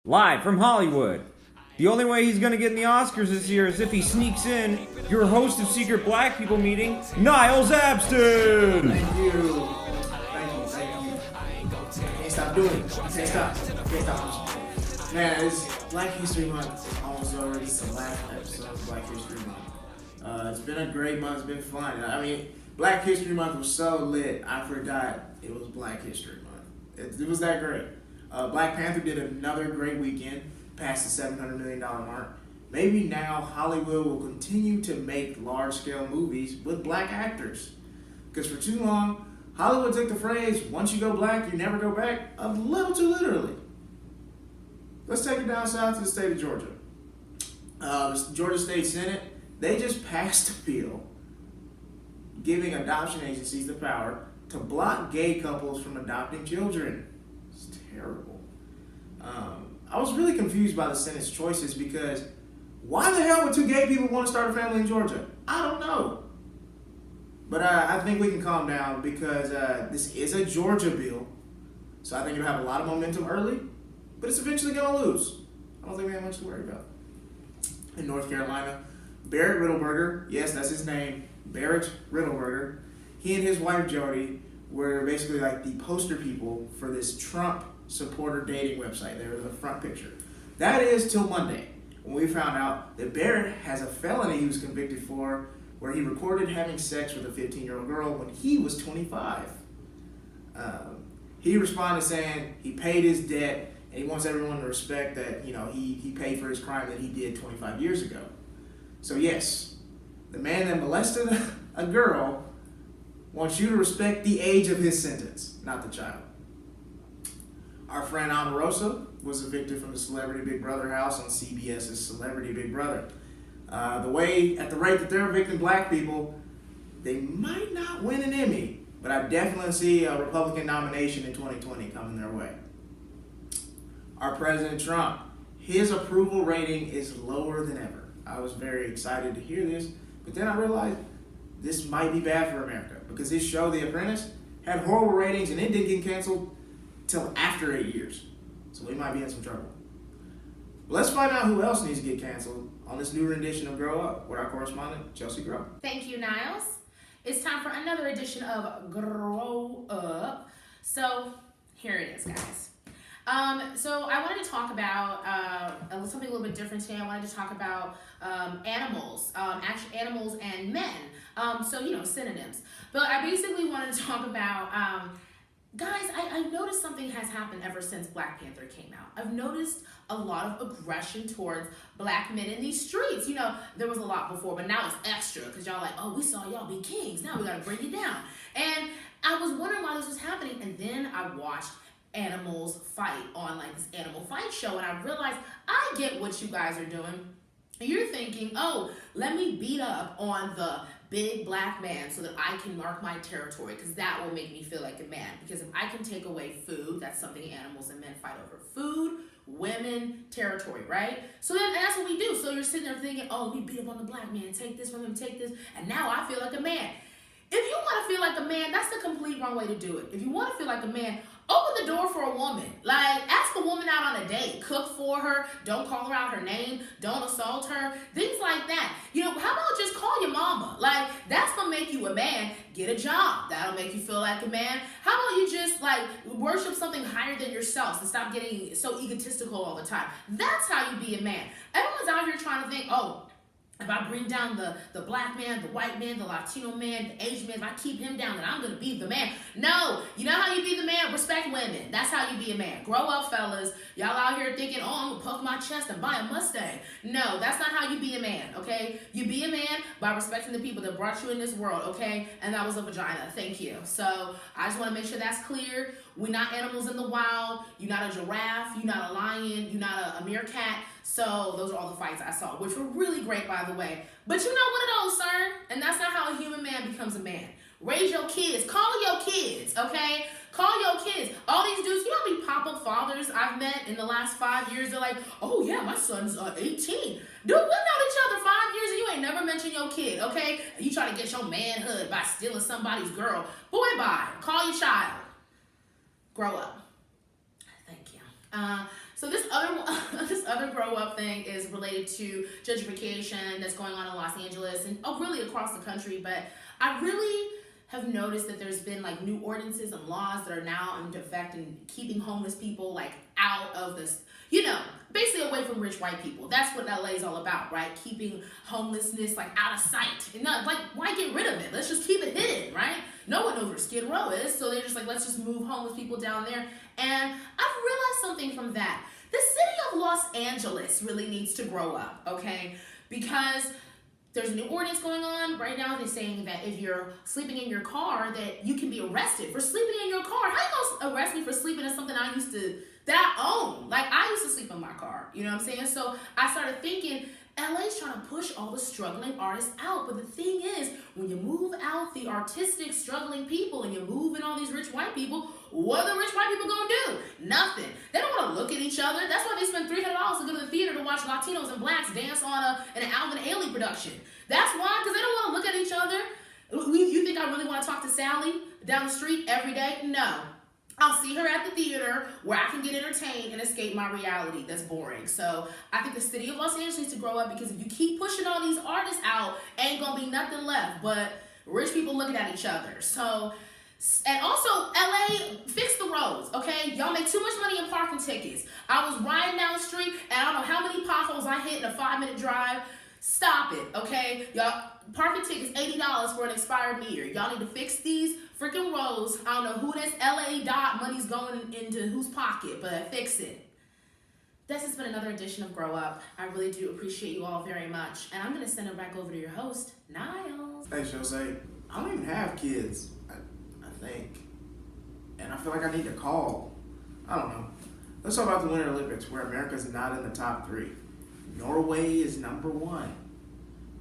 Live from Hollywood. The only way he's gonna get in the Oscars this year is if he sneaks in your host of Secret Black People meeting, Niles Abston! Thank you. Can't stop doing it. Can't stop. Man, it's Black History Month is almost over. This is the last episode of Black History Month. It's been a great month. It's been fun. I mean, Black History Month was so lit, I forgot it was Black History Month. It was that great. Black Panther did another great weekend, passed the $700 million mark. Maybe now Hollywood will continue to make large-scale movies with black actors. Because for too long, Hollywood took the phrase, once you go black, you never go back, a little too literally. Let's take it down south to the state of Georgia. The Georgia State Senate, they just passed a bill giving adoption agencies the power to block gay couples from adopting children. It's terrible. I was really confused by the Senate's choices because why the hell would two gay people want to start a family in Georgia? I don't know. But I think we can calm down because this is a Georgia bill. So I think it'll have a lot of momentum early, but it's eventually going to lose. I don't think we have much to worry about. In North Carolina, Barrett Riddleberger, yes, that's his name, Barrett Riddleberger, he and his wife Jody were basically like the poster people for this Trump supporter dating website. They were the front picture. That is till Monday, when we found out that Barrett has a felony he was convicted for where he recorded having sex with a 15-year-old girl when he was 25. He responded saying he paid his debt and he wants everyone to respect that, he paid for his crime that he did 25 years ago. So yes, the man that molested a girl wants you to respect the age of his sentence, not the child. Our friend Omarosa was evicted from the Celebrity Big Brother house on CBS's Celebrity Big Brother. At the rate that they're evicting black people, they might not win an Emmy, but I definitely see a Republican nomination in 2020 coming their way. Our President Trump, his approval rating is lower than ever. I was very excited to hear this, but then I realized this might be bad for America because his show, The Apprentice, had horrible ratings and it didn't get canceled till after 8 years. So we might be in some trouble. Let's find out who else needs to get canceled on this new rendition of Grow Up with our correspondent, Chelse Greaux. Thank you, Niles. It's time for another edition of Grow Up. So here it is, guys. So I wanted to talk about something a little bit different today. I wanted to talk about animals, actually animals and men. Synonyms. But I basically wanted to talk about guys, I noticed something has happened ever since Black Panther came out. I've noticed a lot of aggression towards black men in these streets. There was a lot before, but now it's extra because y'all like, oh, we saw y'all be kings. Now we got to bring you down. And I was wondering why this was happening. And then I watched animals fight on like this animal fight show. And I realized I get what you guys are doing. You're thinking, oh, let me beat up on the big black man so that I can mark my territory because that will make me feel like a man. Because if I can take away food, that's something animals and men fight over. Food, women, territory, right? So then that's what we do. So you're sitting there thinking, oh, we beat up on the black man, take this from him, take this, and now I feel like a man. If you want to feel like a man, that's the complete wrong way to do it. If you want to feel like a man, open the door for a woman. Like, ask a woman out on a date. Cook for her. Don't call her out her name. Don't assault her. Things like that. How about just call your mama? Like, that's going to make you a man. Get a job. That'll make you feel like a man. How about you just, worship something higher than yourself and stop getting so egotistical all the time? That's how you be a man. Everyone's out here trying to think, oh, if I bring down the black man, the white man, the Latino man, the Asian man, if I keep him down, then I'm going to be the man. No, you know how you be the man? Respect women. That's how you be a man. Grow up, fellas. Y'all out here thinking, oh, I'm going to puff my chest and buy a Mustang. No, that's not how you be a man, okay? You be a man by respecting the people that brought you in this world, okay? And that was a vagina. Thank you. So I just want to make sure that's clear. We're not animals in the wild. You're not a giraffe. You're not a lion. You're not a meerkat. So those are all the fights I saw, which were really great, by the way. But you're not one of those, sir. And that's not how a human man becomes a man. Raise your kids. Call your kids, okay? Call your kids. All these dudes, you know how many pop-up fathers I've met in the last 5 years? They're like, oh, yeah, my son's 18. Dude, we've known each other 5 years and you ain't never mentioned your kid, okay? You try to get your manhood by stealing somebody's girl. Boy, bye. Call your child. Grow up. Thank you. So this other this other grow up thing is related to gentrification that's going on in Los Angeles and really across the country. But I really have noticed that there's been like new ordinances and laws that are now in effect and keeping homeless people like out of this, basically away from rich white people. That's what LA is all about, right? Keeping homelessness like out of sight. And not like, why get rid of it? Let's just keep it hidden, right? No one knows where Skid Row is, so they're just like, let's just move homeless people down there. And I've realized something from that. The city of Los Angeles really needs to grow up, okay? Because there's a new ordinance going on. Right now they're saying that if you're sleeping in your car, that you can be arrested for sleeping in your car. How you gonna arrest me for sleeping in something I own? Like, I used to sleep in my car, you know what I'm saying? So I started thinking, LA's trying to push all the struggling artists out. But the thing is, when you move out the artistic, struggling people and you move in all these rich white people, what are the rich white people gonna do? Nothing. They don't want to look at each other. That's why they spend $300 to go to the theater to watch Latinos and blacks dance on an Alvin Ailey production. That's why, because they don't want to look at each other. You think I really want to talk to Sally down the street every day? No. I'll see her at the theater where I can get entertained and escape my reality that's boring. So I think the city of Los Angeles needs to grow up, because if you keep pushing all these artists out, ain't gonna be nothing left but rich people looking at each other. So, and also LA, fix the roads, okay? Y'all make too much money in parking tickets. I was riding down the street and I don't know how many potholes I hit in a 5-minute drive. Stop it, okay? Y'all, parking tickets $80 for an expired meter. Y'all need to fix these freaking roads. I don't know who this LA dot money's going into whose pocket, but fix it. This has been another edition of Grow Up. I really do appreciate you all very much. And I'm going to send it back over to your host, Niles. Hey, Chelse, I don't even have kids, I think. And I feel like I need to call. I don't know. Let's talk about the Winter Olympics, where America's not in the top 3. Norway is number 1.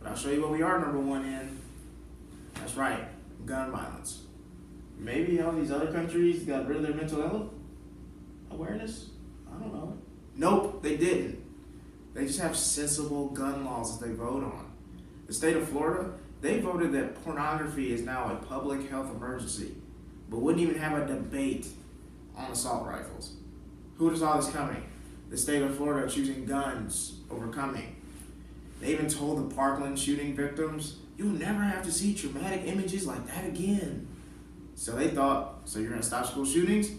But I'll show you what we are number 1 in. That's right, gun violence. Maybe all these other countries got rid of their mental health awareness? I don't know. Nope, they didn't. They just have sensible gun laws that they vote on. The state of Florida, they voted that pornography is now a public health emergency, but wouldn't even have a debate on assault rifles. Who would have saw this coming? The state of Florida choosing guns over coming. They even told the Parkland shooting victims, you'll never have to see traumatic images like that again. So they thought, so you're gonna stop school shootings?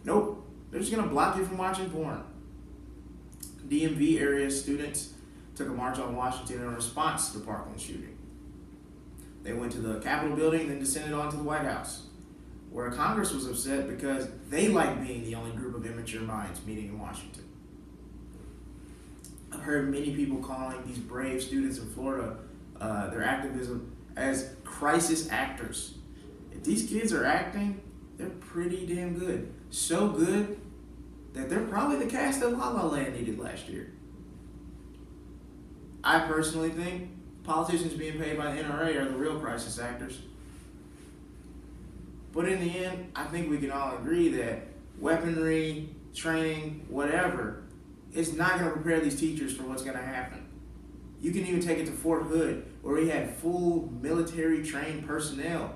Nope, they're just gonna block you from watching porn. DMV area students took a march on Washington in response to the Parkland shooting. They went to the Capitol building, then descended onto the White House, where Congress was upset because they like being the only group of immature minds meeting in Washington. I've heard many people calling these brave students in Florida, their activism, as crisis actors. If these kids are acting, they're pretty damn good. So good that they're probably the cast that La La Land needed last year. I personally think politicians being paid by the NRA are the real crisis actors. But in the end, I think we can all agree that weaponry, training, whatever, it's not going to prepare these teachers for what's going to happen. You can even take it to Fort Hood, where we had full military trained personnel,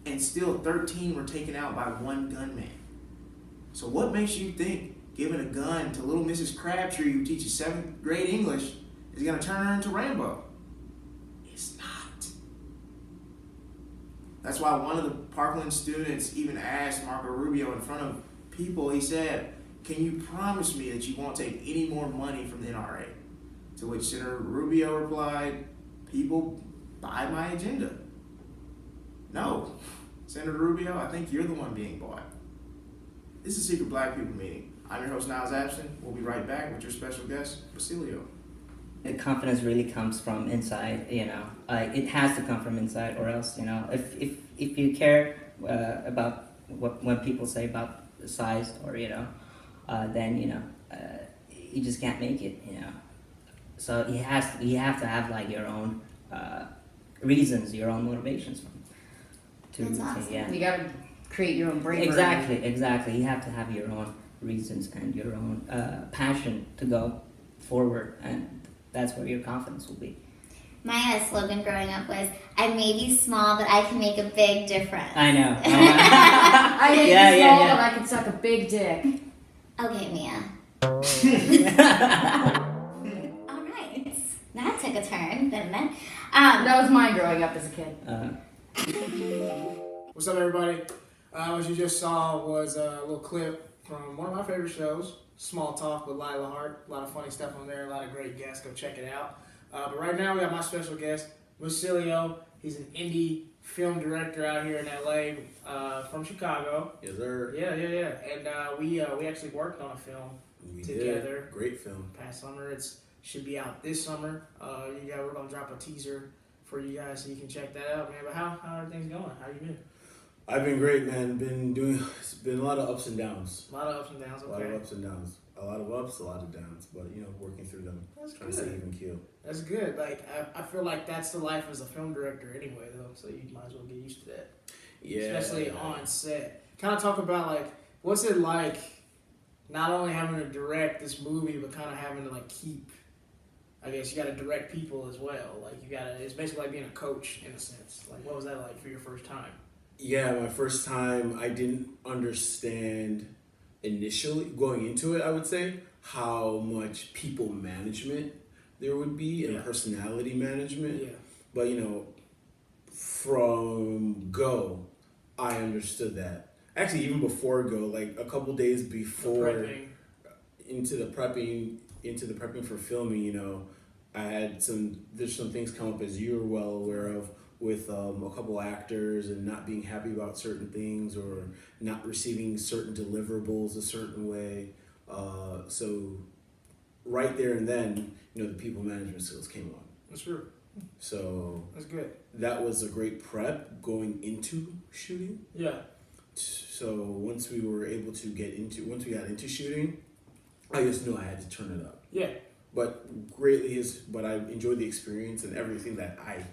and still 13 were taken out by one gunman. So what makes you think giving a gun to little Mrs. Crabtree, who teaches 7th grade English, is going to turn her into Rambo? It's not. That's why one of the Parkland students even asked Margot Robbie in front of people, he said, can you promise me that you won't take any more money from the NRA? To which Senator Rubio replied, people buy my agenda. No, Senator Rubio, I think you're the one being bought. This is Secret Black People Meeting. I'm your host, Niles Abston. We'll be right back with your special guest, Basileo. The confidence really comes from inside, it has to come from inside, or else, if you care about when people say about the size, or, then, you just can't make it, So you have to have like your own reasons, your own motivations That's awesome. Yeah. You gotta create your own bravery. Exactly. You have to have your own reasons and your own passion to go forward, and that's where your confidence will be. My slogan growing up was, I may be small, but I can make a big difference. I know. I may be small, but I can suck a big dick. Okay, Mia. All right. That took a turn, didn't it? That was mine growing up as a kid. What's up, everybody? What you just saw was a little clip from one of my favorite shows, Small Talk with Lila Hart. A lot of funny stuff on there, a lot of great guests. Go check it out. But right now, we got my special guest, Basileo. He's an indie film director out here in LA from Chicago. Yes, sir. Yeah. And we actually worked on a film We together. did. Great film. Past summer. Should be out this summer. We're gonna drop a teaser for you guys so you can check that out, man. But how are things going? How you been? I've been great, man. It's been a lot of ups and downs. A lot of ups and downs. A lot of Okay, ups and downs. A lot of ups, a lot of downs. But working through them. that's Trying to stay good. even keel. That's good. Like I feel like that's the life as a film director anyway, though. So you might as well get used to that. Yeah. Especially on set. Kind of talk about like what's it like, not only having to direct this movie, but kind of having to like keep. I guess you got to direct people as well. Like it's basically like being a coach in a sense. Like what was that like for your first time? Yeah, my first time, I didn't understand initially going into it. I would say how much people management there would be and Yeah. personality management. Yeah. But from Go, I understood that. Actually, even before Go, like a couple days before Prepping. into the prepping for filming, I had there's some things come up, as you're well aware of, with a couple actors and not being happy about certain things or not receiving certain deliverables a certain way. So right there and then, the people management skills came on. That's true. So That's good. that was a great prep going into shooting. Yeah. So once we got into shooting, I just knew I had to turn it up. Yeah. But I enjoyed the experience and everything that I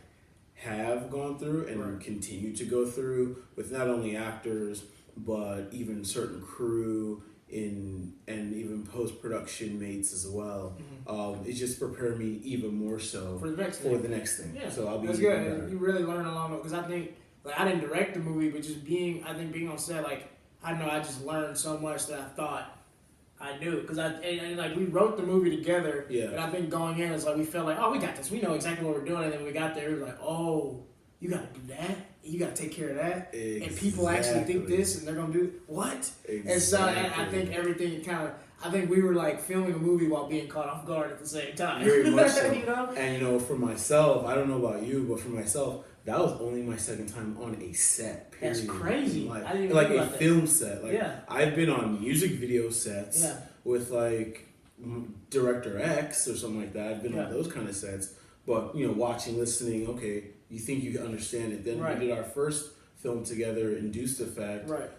have gone through and Right. continue to go through with not only actors but even certain crew and even post-production mates as well. It just prepared me even more so For the next for thing. the next thing. Yeah. So I'll be That's even good. better. You really learn along because I think like I didn't direct the movie, but just being on set, like I know I just learned so much that I thought I knew because like we wrote the movie together. Yeah. And I think going in, it's like we felt like, oh, we got this. We know exactly what we're doing. And then when we got there, we were like, oh, you got to do that. You got to take care of that. And people actually think Exactly. this, and they're gonna do what? Exactly. And so I think everything I think we were like filming a movie while being caught off guard at the same time. Very much so. You know? And for myself, I don't know about you, but for myself, that was only my second time on a set. Period. That's crazy. Like, I didn't even like think a about that. film set. Like Yeah. I've been on music video sets Yeah. with like Director X or something like that. I've been Yeah. on those kind of sets. But watching, listening, okay, you think you can understand it. Then Right. we did our first film together, Induced Effect. Right.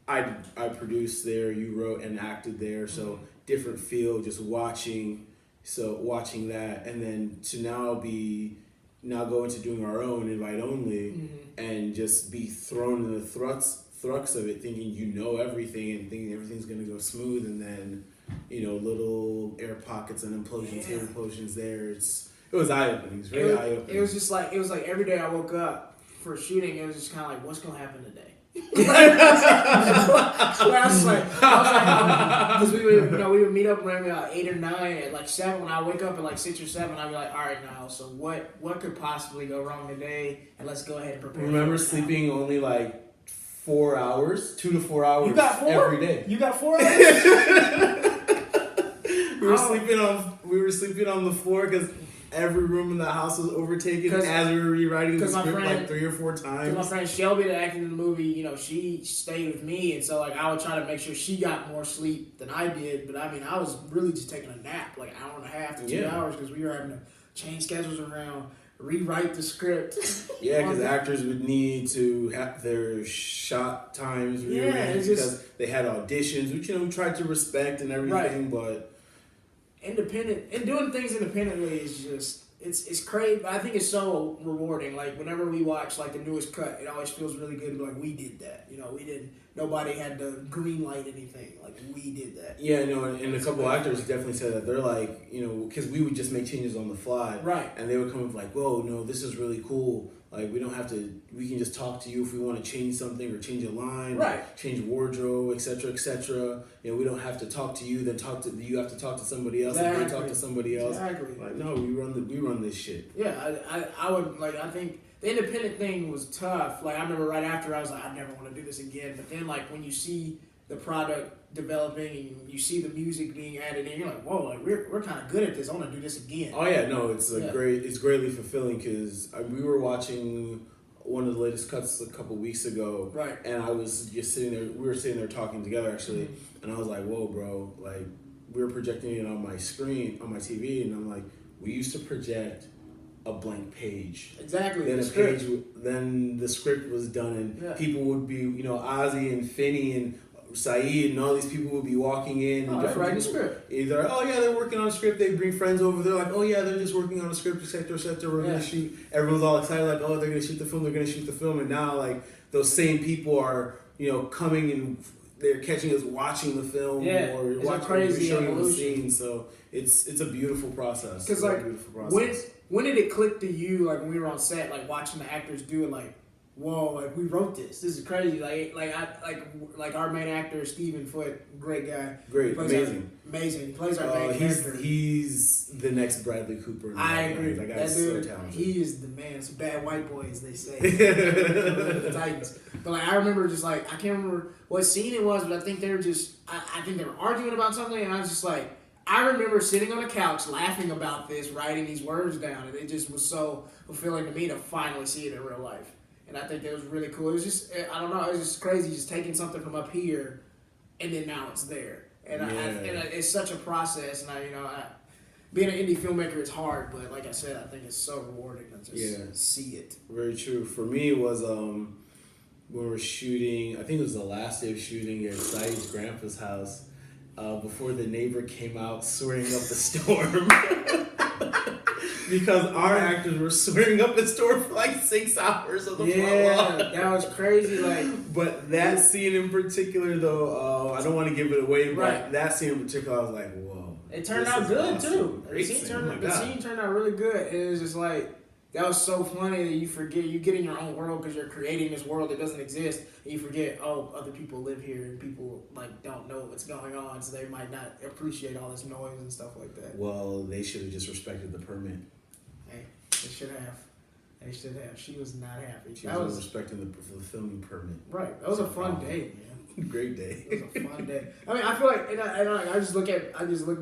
I produced there, you wrote and acted there, so different feel, just watching that, and then to now go into doing our own invite only, and just be thrown in the thrux of it, thinking everything and thinking everything's gonna go smooth, and then little air pockets and implosions here, implosions there. It was eye opening. It was very eye opening. It was like every day I woke up for shooting, it was just kind of like, what's gonna happen today? I was like, because we would meet up maybe like 8 or 9 at like 7. When I wake up at like 6 or 7, I'd be like, all right, now, so what could possibly go wrong today? And let's go ahead and prepare. Remember for it now. sleeping only like 4 hours, 2 to 4 hours. You got 4 every day. You got 4 hours. We were sleeping on the floor because every room in the house was overtaken as we were rewriting the script like 3 or 4 times. Because my friend Shelby that acted in the movie, she stayed with me, and so like I would try to make sure she got more sleep than I did. But I mean, I was really just taking a nap, like an hour and a half to 2 hours, because we were having to change schedules around, rewrite the script. Yeah, because actors would need to have their shot times it's rearranged just- because they had auditions, which we tried to respect and everything, but Independent and doing things independently is just it's crazy, but I think it's so rewarding. Like whenever we watch like the newest cut, it always feels really good. Like we did that, we nobody had to green light anything. Like we did that. Yeah, no, and a couple actors definitely said that. They're like, you know, because we would just make changes on the fly. Right. And they would come up like, whoa, no, this is really cool. Like, we don't have to, we can just talk to you if we want to change something or change a line. Right. Change wardrobe, etc., etc. You know, we don't have to talk to you, then you have to talk to somebody else, and Exactly. then talk to somebody else. Exactly. Like, no, we run this shit. Yeah, I would, like, I think the independent thing was tough. Like, I remember right after I was like, I never want to do this again. But then, like, when you see the product developing and you see the music being added in, you're like, whoa, like, we're kind of good at this. I want to do this again. Oh yeah, no, it's Yeah. it's greatly fulfilling because we were watching one of the latest cuts a couple weeks ago, Right. and I was just sitting there. We were sitting there talking together actually, Mm-hmm. and I was like, "Whoa, bro!" Like we were projecting it on my screen on my TV, and I'm like, "We used to project a blank page." Exactly. Then the a script. page, then the script was done, and Yeah. people would be, you know, Ozzy and Finney and Saeed and all these people would be walking in. Oh, and they're different writing a people- script. Either, oh yeah, they're working on a script. They bring friends over. They're like, oh yeah, they're just working on a script, etc., etc. We're Yeah. gonna shoot. Everyone's all excited, like, oh, they're gonna shoot the film. They're gonna shoot the film. And now, like, those same people are, you know, coming and they're catching us watching the film Yeah, or it's a watching crazy showing them the evolution. scene. So it's a beautiful process. Because, It's a like, beautiful process. when did it click to you, like, when we were on set, like, watching the actors do it, like, whoa, like, we wrote this. This is crazy. Like our main actor, Stephen Foote, great guy. Great, He plays amazing. Amazing. He plays our main character. He's the next Bradley Cooper. in I my agree. mind. That That guy's dude, so talented. he is the man. It's a bad white boy, as they say. The Titans. But like, I remember just like, I can't remember what scene it was, but I think they were just, I think they were arguing about something, and I was just like, I remember sitting on the couch laughing about this, writing these words down, and it just was so fulfilling to me to finally see it in real life. And I think that was really cool. It was just, I don't know, it was just crazy just taking something from up here, and then now it's there. And, it's such a process, and being an indie filmmaker is hard, but like I said, I think it's so rewarding to just see it. Very true. For me, it was when we were shooting, I think it was the last day of shooting at Saeed's grandpa's house, before the neighbor came out swearing up a storm. Because our actors were swearing up a storm for like 6 hours on the front lawn. That was crazy. Like, But that scene in particular, though, I don't want to give it away, but Right. that scene in particular, I was like, whoa. it turned this out is good awesome. too. Great The scene. scene Oh my the God. scene turned out really good. And it was just like, that was so funny that you forget, you get in your own world because you're creating this world that doesn't exist, and you forget, oh, other people live here and people like don't know what's going on, so they might not appreciate all this noise and stuff like that. Well, they should have just respected the permit. Hey, they should have. They should have. She was not happy. She That was was respecting the filming permit. right. That was a fun day, man. Great day. It was a fun day. I mean, I feel like, and I just look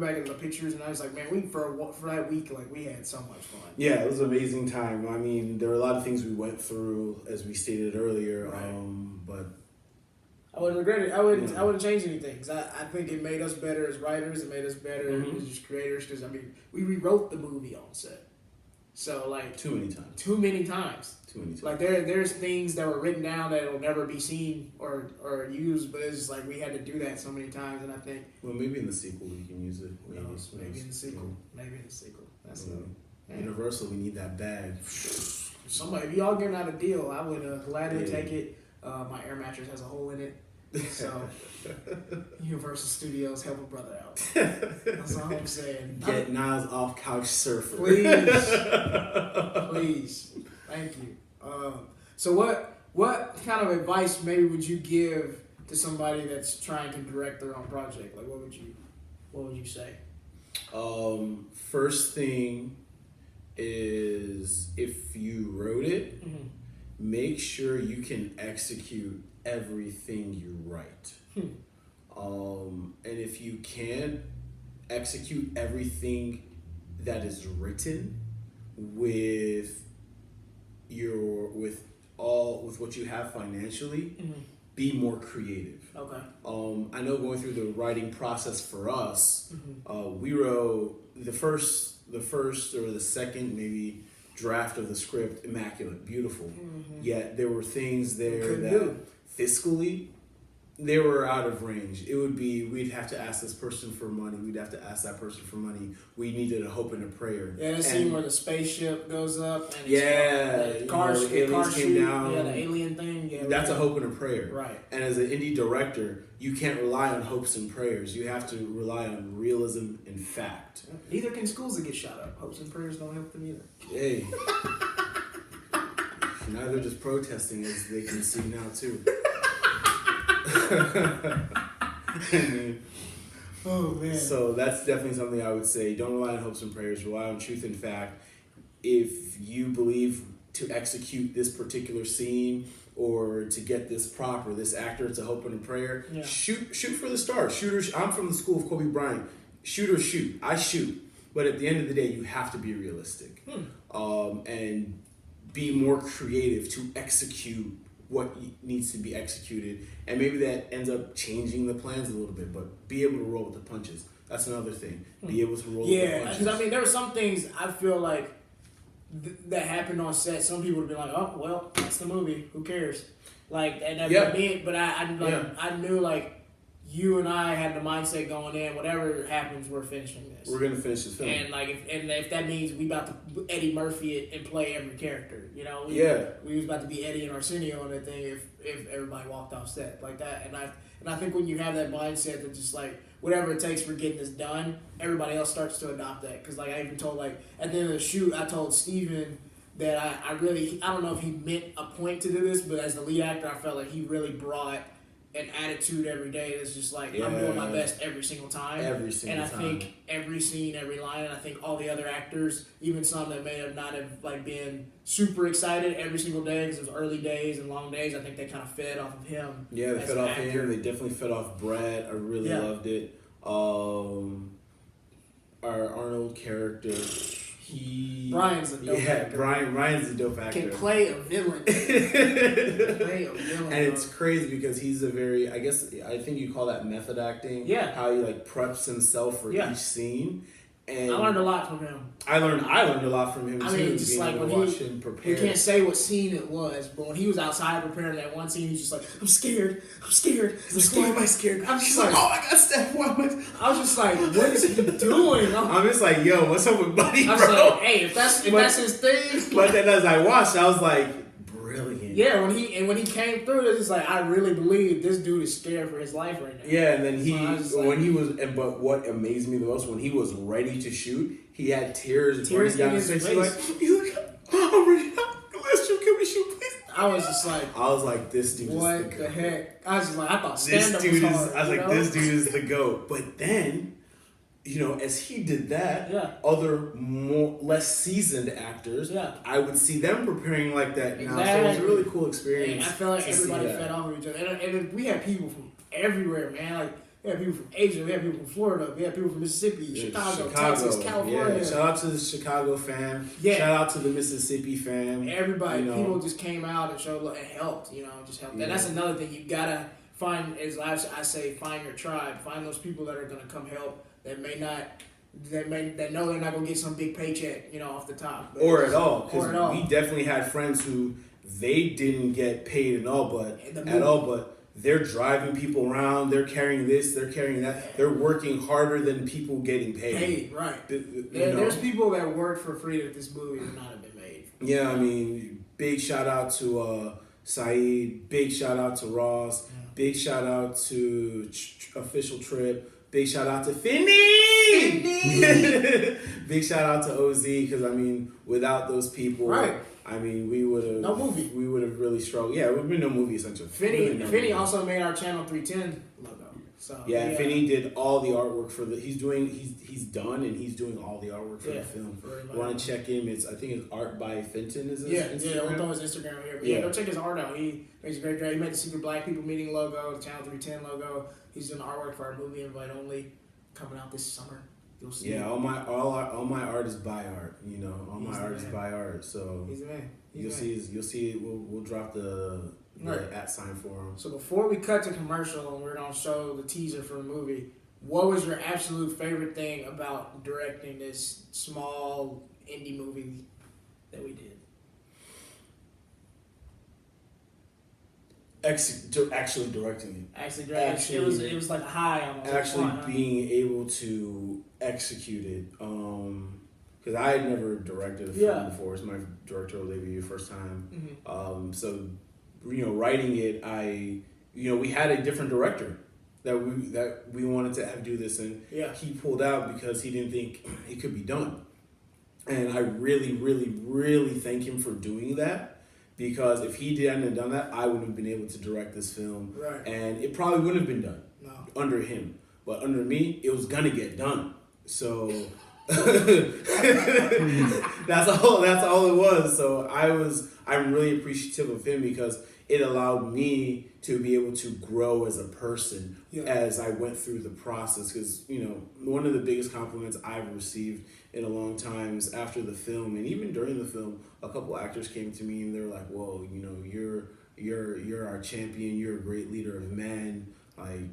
back at the pictures, and I was like, man, for that week, like, we had so much fun. Yeah, it was an amazing time. I mean, there were a lot of things we went through, as we stated earlier, Right. but I wouldn't regret it. I wouldn't change anything, because I think it made us better as writers. It made us better as just creators, because I mean, we rewrote the movie on set. So like too many times. too many times. Too many times. Like there's things that were written down that will never be seen or used, but it's just like we had to do that so many times, and I think Well, maybe in the sequel we can use it. maybe in the sequel. Maybe in the sequel. That's Universal, we need that bag. somebody. If y'all giving out a deal, I would gladly take it. My air mattress has a hole in it, so Universal Studios, help a brother out. That's all I'm saying. Get Niles off Couch Surfer. Please, thank you. So what kind of advice maybe would you give to somebody that's trying to direct their own project? Like, what would you say? First thing is, if you wrote it, make sure you can execute everything you write. And if you can't execute everything that is written with what you have financially, be more creative. Okay. I know going through the writing process for us, we wrote the first or the second maybe draft of the script, immaculate, beautiful. Yet there were things there Couldn't that do. fiscally, they were out of range. It would be, we'd have to ask this person for money. We'd have to ask that person for money. We needed a hope and a prayer. Yeah, that scene where the spaceship goes up and the aliens came down. Yeah, the alien thing. Yeah, that's a hope and a prayer. Right. And as an indie director, you can't rely on hopes and prayers. You have to rely on realism and fact. Neither can schools that get shot up. Hopes and prayers don't help them either. Hey. Now they're just protesting, as they can see now too. Oh man. So that's definitely something I would say. Don't rely on hopes and prayers. Rely on truth and fact. If you believe to execute this particular scene or to get this prop or this actor, it's a hope and a prayer. Yeah. Shoot for the stars. I'm from the school of Kobe Bryant. Shoot or shoot. I shoot. But at the end of the day, you have to be realistic. And be more creative to execute what needs to be executed. And maybe that ends up changing the plans a little bit, but be able to roll with the punches. That's another thing. Be able to roll with the punches. Yeah, because I mean, there were some things I feel like that happened on set. Some people would be like, "Oh, well, that's the movie. Who cares?" Like, and that me. But I knew like you and I had the mindset going in. Whatever happens, we're finishing this. We're gonna finish this film. And like, if that means we about to Eddie Murphy it and play every character, you know, we was about to be Eddie and Arsenio on that thing if everybody walked off set like that. And I think when you have that mindset that just like whatever it takes for getting this done, everybody else starts to adopt that. Because like I even told like at the end of the shoot, I told Steven that I don't know if he meant a point to do this, but as the lead actor, I felt like he really brought an attitude every day that's just like I'm doing my best every single time. And I think every scene, every line, and I think all the other actors, even some that may have not have like been super excited every single day because it was early days and long days, I think they kind of fed off of him. Yeah, they fed off him. They definitely fed off Brett. I really loved it. Our Arnold character. Brian's a dope actor. Ryan's a dope actor. Can play a villain. And it's crazy because he's I think you call that method acting. Yeah. How he like preps himself for each scene. And I learned a lot from him. I learned a lot from him too. I mean, just being like able to when watch him prepare. we can't say what scene it was, but when he was outside preparing that one scene, he's just like, I'm scared. Why am I scared? I'm just like, oh, I got stabbed. Why am I was just like, what is he doing? I'm just like, yo, what's up with Buddy, bro? I was like, hey, if that's his thing. But then as I watched, I was like, brilliant. Yeah, when he came through, it's just like I really believe this dude is scared for his life right now. Yeah, and then but what amazed me the most, when he was ready to shoot, he had tears running down his face. He's like, I'm ready. Let's shoot. Can we shoot, please? I was just like, this dude what is the the GOAT. heck? I was just like, I thought stand-up was hard. I was like, this dude is the GOAT. But then, as he did that, other less seasoned actors, I would see them preparing like that now. So it was a really cool experience. And I feel like everybody fed off of each other. And we had people from everywhere, man. Like, we had people from Asia, we had people from Florida, we had people from Mississippi, Chicago, Texas, California. Yeah. Shout out to the Chicago fam. Yeah. Shout out to the Mississippi fam. Everybody, people just came out and showed and helped, just helped. Yeah. And that's another thing. You gotta find, as I say, find your tribe. Find those people that are gonna come help that know they're not gonna get some big paycheck, off the top. Or at all. Because we definitely had friends who they didn't get paid at all, but they're driving people around, they're carrying this, they're carrying that. They're working harder than people getting paid. Right. There's people that work for free that this movie would not have been made. Yeah, I mean, big shout out to Saeed, big shout out to Ross, big shout out to Official Trip, big shout out to Finny! Big shout out to OZ, because I mean, without those people, I mean, we would have We would have really struggled. Yeah, it would have been no movie essentially. Finney also made our Channel 310 logo. So Finney did all the artwork for he's doing all the artwork for the film. Want to check him? I think it's Art by Fenton. Is his Instagram? We'll throw his Instagram here. But go check his art out. He makes a great job. He made the Secret Black People Meeting logo, the Channel 310 logo. He's doing artwork for our movie Invite Only coming out this summer. You'll see. Yeah, all my art is by art. All my art is by art. So he's the man. You'll see. We'll drop the @ for him. So before we cut to commercial and we're gonna show the teaser for the movie, what was your absolute favorite thing about directing this small indie movie that we did? Actually directing Actually, Actually- it was like a high almost. it. Actually Fun, huh? being able to execute it. Because I had never directed a film Yeah. before. It's my directorial debut, first time. Mhm. So, writing it, we had a different director that we wanted to do this, and Yeah. he pulled out because he didn't think it could be done. And I really, really, really thank him for doing that, because if he hadn't have done that, I wouldn't have been able to direct this film, Right. and it probably wouldn't have been done No. under him. But under me, it was gonna get done. So that's all it was. So I'm really appreciative of him, because it allowed me to be able to grow as a person as I went through the process. Because one of the biggest compliments I've received in a long time is after the film, and even during the film, a couple actors came to me and they were like, "Whoa, you're our champion. You're a great leader of men." Like,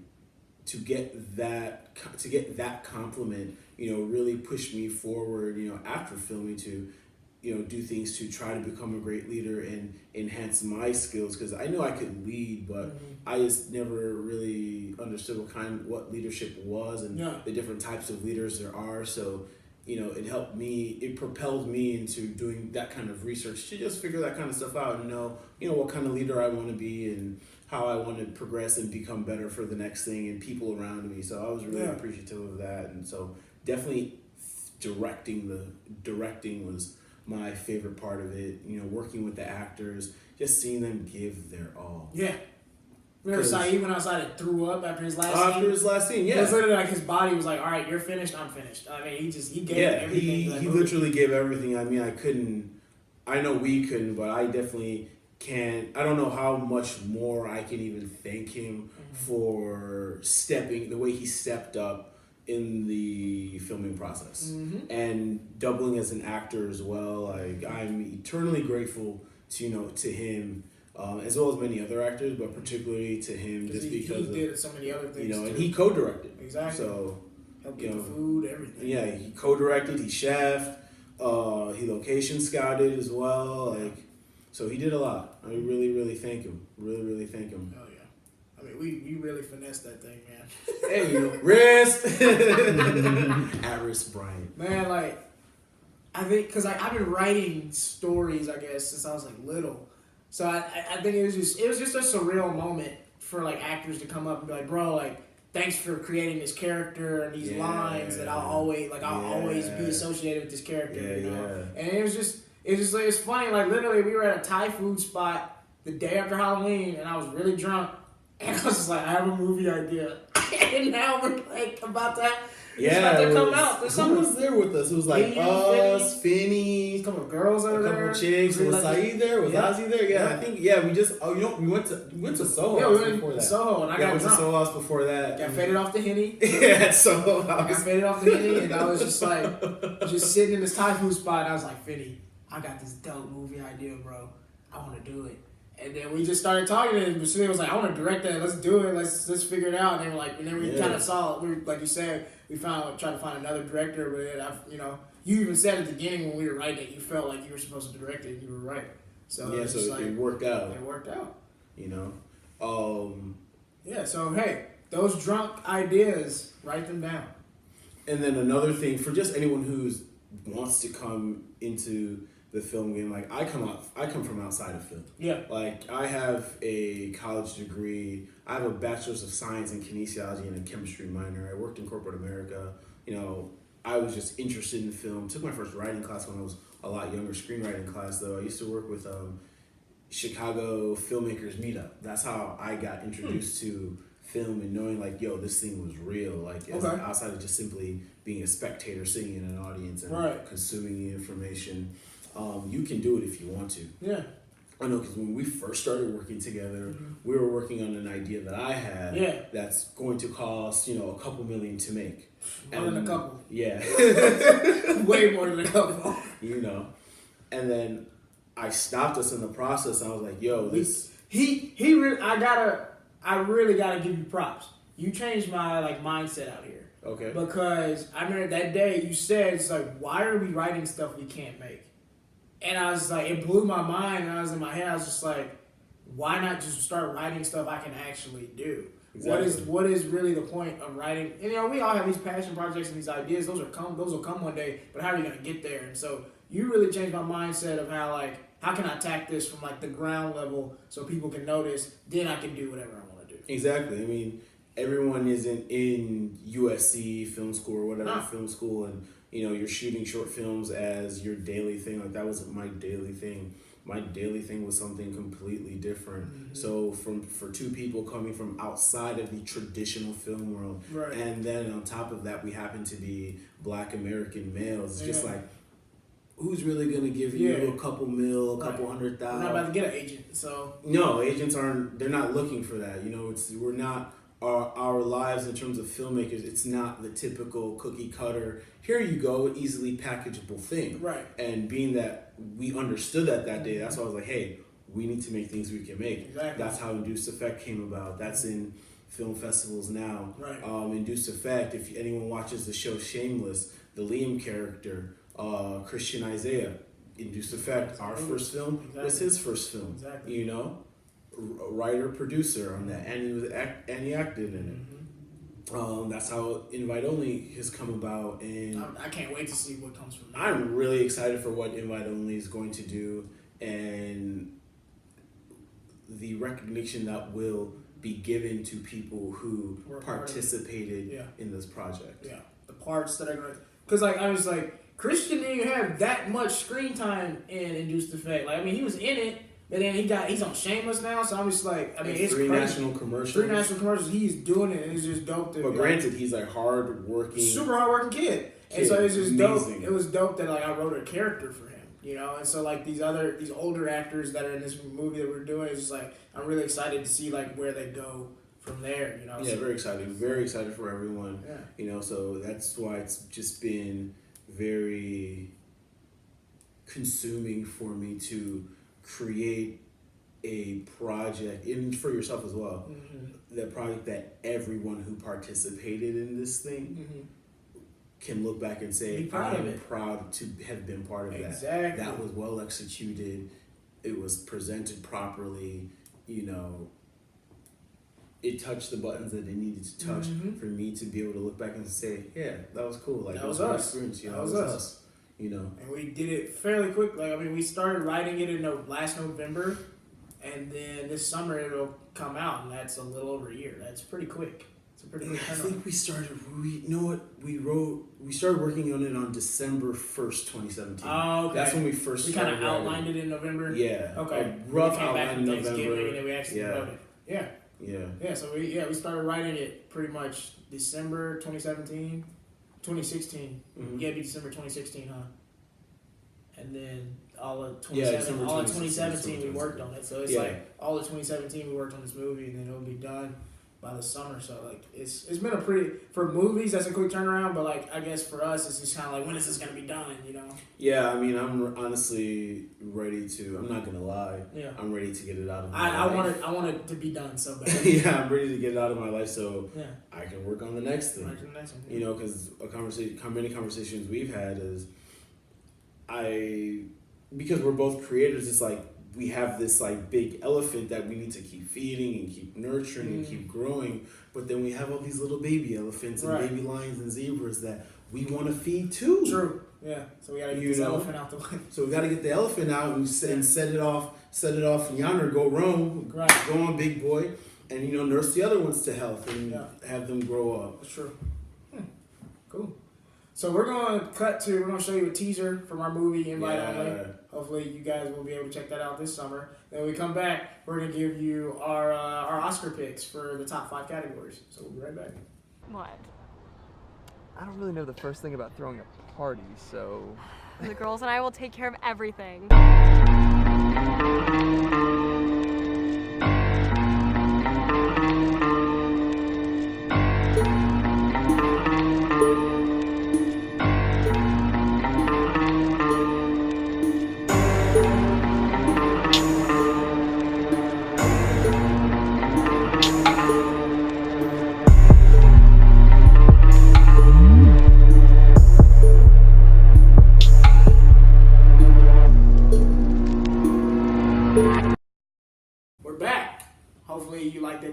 to get that compliment, really pushed me forward, after filming, to, do things to try to become a great leader and enhance my skills, because I knew I could lead, but I just never really understood what leadership was, and the different types of leaders there are. So, it propelled me into doing that kind of research to just figure that kind of stuff out and know what kind of leader I want to be and how I want to progress and become better for the next thing and people around me. So I was really appreciative of that. And so definitely directing was my favorite part of it. Working with the actors, just seeing them give their all. Yeah. Remember, he went outside and threw up after his last scene? After his last scene, yeah. It was literally like his body was like, all right, you're finished, I'm finished. I mean, he gave everything. He literally gave everything. I mean, I know we couldn't, but I definitely can't. I don't know how much more I can even thank him for the way he stepped up in the filming process and doubling as an actor as well. Like, I'm eternally grateful to him, as well as many other actors, but particularly to him, just because he did so many other things. and he co-directed. Exactly. So helped get the food, everything. yeah, he co-directed, he chefed, he location scouted as well. Like, so he did a lot. I really, really thank him. Really, really thank him. Oh yeah. I mean, we really finessed that thing, man. Hey, wrist. At risk, Brian. Man, like, I think, because I've been writing stories, I guess, since I was like little. So I think it was just a surreal moment for like actors to come up and be like, bro, like, thanks for creating this character and these lines that I'll always be associated with this character, And it was funny, like, literally we were at a Thai food spot the day after Halloween, and I was really drunk, and I was just like, I have a movie idea. And now we're like about to come out. Who was there with us? It was like us, Finny, a couple of girls over there. a couple chicks. Was Saeed there? Was Ozzy there? Yeah, I think. Yeah, we just. we went to Soho House before that. Soho, and I got went drunk. to Soho House before that. Got faded off the Henny. At Soho I got House. faded off the Henny, and I was just like, just sitting in this Thai food spot, and I was like, Finny, I got this dope movie idea, bro. I want to do it. And then we just started talking, and Basileo was like, I want to direct that. Let's do it. Let's figure it out. And then we kind of saw, like you said, tried to find another director. But you even said at the beginning when we were writing it, you felt like you were supposed to direct it, and you were right. So yeah, so it worked out. It worked out. Yeah. So hey, those drunk ideas, write them down. And then another thing for just anyone who wants to come into the film game, like I come from outside of film. Yeah. Like, I have a college degree. I have a bachelor's of science in kinesiology and a chemistry minor. I worked in corporate America. I was just interested in film. Took my first writing class when I was a lot younger, screenwriting class though. I used to work with Chicago Filmmakers Meetup. That's how I got introduced to film and knowing like, yo, this thing was real. Like, outside of just simply being a spectator sitting in an audience and consuming the information. You can do it if you want to. Yeah. I know, because when we first started working together, we were working on an idea that I had that's going to cost, a couple million to make. More than a couple. Yeah. Way more than a couple. And then I stopped us in the process. And I was like, yo, this... I really gotta give you props. You changed my mindset out here. Okay. Because I remember that day you said, it's like, why are we writing stuff we can't make? And I was like, it blew my mind, and I was in my head, I was just like, why not just start writing stuff I can actually do? Exactly. What is really the point of writing? And, we all have these passion projects and these ideas. Those will come one day. But how are you gonna get there? And so you really changed my mindset of how can I attack this from like the ground level so people can notice. Then I can do whatever I want to do. Exactly. I mean, everyone isn't in USC film school or whatever No. film school, and you're shooting short films as your daily thing. Like that wasn't my daily thing. My daily thing was something completely different. Mm-hmm. So for two people coming from outside of the traditional film world, Right. and then on top of that, we happen to be Black American males. It's just Yeah. like, who's really gonna give you Yeah. a couple mil, a couple Right. $100,000? We're not about to get an agent, so No, agents aren't. They're not looking for that. We're not. Our lives in terms of filmmakers, it's not the typical cookie cutter. Here you go, easily packageable thing. right. And being that we understood that day, that's why I was like, hey, we need to make things we can make. Exactly. That's how Induced Effect came about. That's in film festivals now. Right. Induced Effect. If anyone watches the show Shameless, the Liam character, Christian Isaiah, Induced Effect, our first film was Exactly. his first film. Exactly. Writer producer on that, and he acted in it. That's how Invite Only has come about, and I can't wait to see what comes from that. I'm really excited for what Invite Only is going to do, and the recognition that will be given to people who Work hard. participated Yeah. in this project. Yeah, the parts that are going to... Because, I was like, Christian didn't even have that much screen time in Induced Effect. He was in it, but then he's on Shameless now, so I'm just like... it's three crazy. national commercials. 3 national commercials, he's doing it, and it's just dope to... But granted, he's a hard-working... super hard-working kid. And so it's just Amazing. dope. It was dope that, I wrote a character for him, And so, these older actors that are in this movie that we're doing, it's just, I'm really excited to see, where they go from there, Yeah, So, very excited. Very excited for everyone. Yeah. So that's why it's just been very consuming for me to create a project, and for yourself as well, that project that everyone who participated in this thing can look back and say, Be proud of I'm it. proud to have been part of that. Exactly. That was well executed. It was presented properly. It touched the buttons that it needed to touch for me to be able to look back and say, yeah, that was cool. That it was a good us. experience. That was us. And we did it fairly quick. We started writing it in last November, and then this summer it'll come out, and that's a little over a year. That's pretty quick. It's a pretty quick I turnaround. think we started working on it on December 1st, 2017. Oh, okay. That's when we first We kind started of writing. outlined it in November. Yeah. Okay. A rough we came back outline from in Thanksgiving, November. and then we actually Yeah. wrote it. Yeah. Yeah. Yeah, so we started writing it pretty much December 2017, 2016. Mhm. Yeah, it'd be December 2016, huh? And then all of December 2017 we worked on it. So it's Yeah. all of 2017 we worked on this movie, and then it'll be done by the summer. So it's been a pretty, for movies that's a quick turnaround, but I guess for us it's just kind of when is this gonna be done, Yeah, I mean, I'm honestly ready to. I'm not gonna lie. Yeah. I'm ready to get it out of my I life. want it to be done so bad. Yeah, I'm ready to get it out of my life so Yeah. I can work on the next thing. Right to the next one. Because many conversations we've had is, because we're both creators, it's we have this big elephant that we need to keep feeding and keep nurturing and keep growing, but then we have all these little baby elephants and Right. baby lions and zebras that we want to feed too. True. Yeah. So we gotta get this elephant out the way. So we got to get the elephant out and set it off yonder, go roam, Right. go on, big boy, and nurse the other ones to health and have them grow up. That's true. Cool. So we're gonna show you a teaser from our movie Invite Only. Hopefully you guys will be able to check that out this summer. Then when we come back, we're gonna give you our Oscar picks for the top 5 categories. So we'll be right back. What? I don't really know the first thing about throwing a party, so... The girls and I will take care of everything.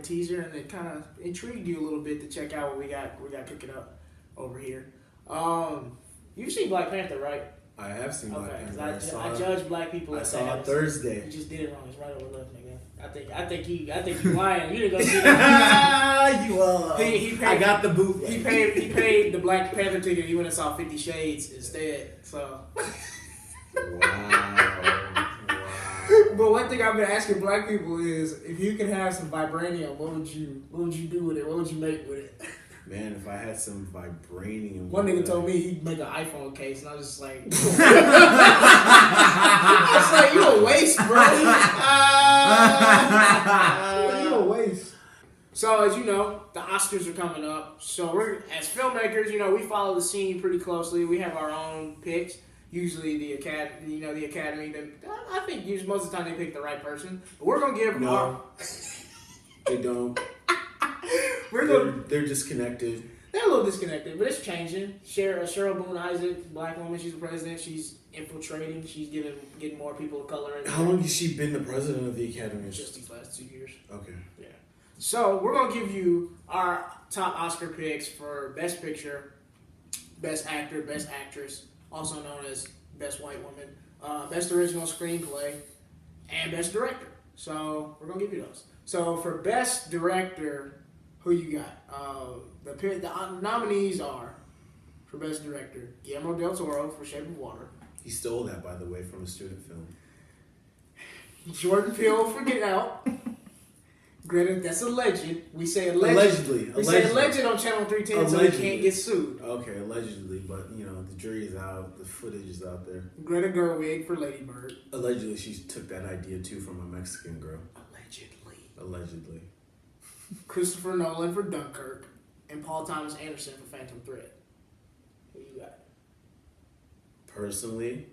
teaser and it kind of intrigued you a little bit to check out what we got cooking up over here. You've seen Black Panther, right? I have seen Black Okay, Panther. I judge black people. I as saw it that. Thursday. You just did it wrong. It's right over left, nigga. I think you lying. You didn't go see that. I got the boot. He paid the Black Panther ticket. He went and saw 50 Shades instead. So. Wow. But one thing I've been asking black people is, if you could have some vibranium, what would you do with it? What would you make with it? Man, if I had some vibranium. One nigga told me he'd make an iPhone case, and I was just like, you a waste, bro. You a waste. So as you know, the Oscars are coming up. So we're, as filmmakers, we follow the scene pretty closely. We have our own picks. Usually the Academy, I think most of the time they pick the right person. But we're gonna give they don't. They're disconnected. They're a little disconnected, but it's changing. Cheryl Boone Isaac, black woman, she's the president. She's infiltrating. She's getting more people of color in. How long has she been the president of the Academy? Just these last 2 years. Okay. Yeah. So we're gonna give you our top Oscar picks for Best Picture, Best Actor, Best Actress, also known as Best White Woman, Best Original Screenplay, and Best Director. So we're gonna give you those. So for Best Director, who you got? The nominees are, for Best Director, Guillermo del Toro for Shape of Water. He stole that, by the way, from a student film. Jordan Peele for Get Out. Greta, that's alleged. We say alleged. Allegedly. Say alleged on Channel 310 so they can't get sued. Okay, allegedly, but the jury is out. The footage is out there. Greta Gerwig for Lady Bird. Allegedly, she took that idea too from a Mexican girl. Allegedly. Christopher Nolan for Dunkirk, and Paul Thomas Anderson for Phantom Thread. Who you got? Personally,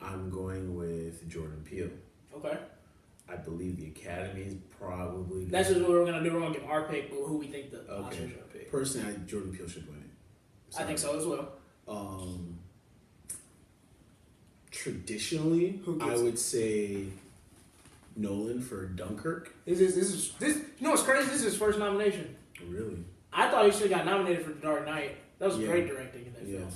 I'm going with Jordan Peele. Okay. I believe the Academy is probably. That's just what we're gonna do. We're gonna give our pick, but who we think the Oscars are gonna pick. Personally, Jordan Peele should win it. I think so as well. Traditionally, I would say Nolan for Dunkirk. This is you know what's crazy? This is his first nomination. Really? I thought he should have got nominated for The Dark Knight. That was great directing in that film.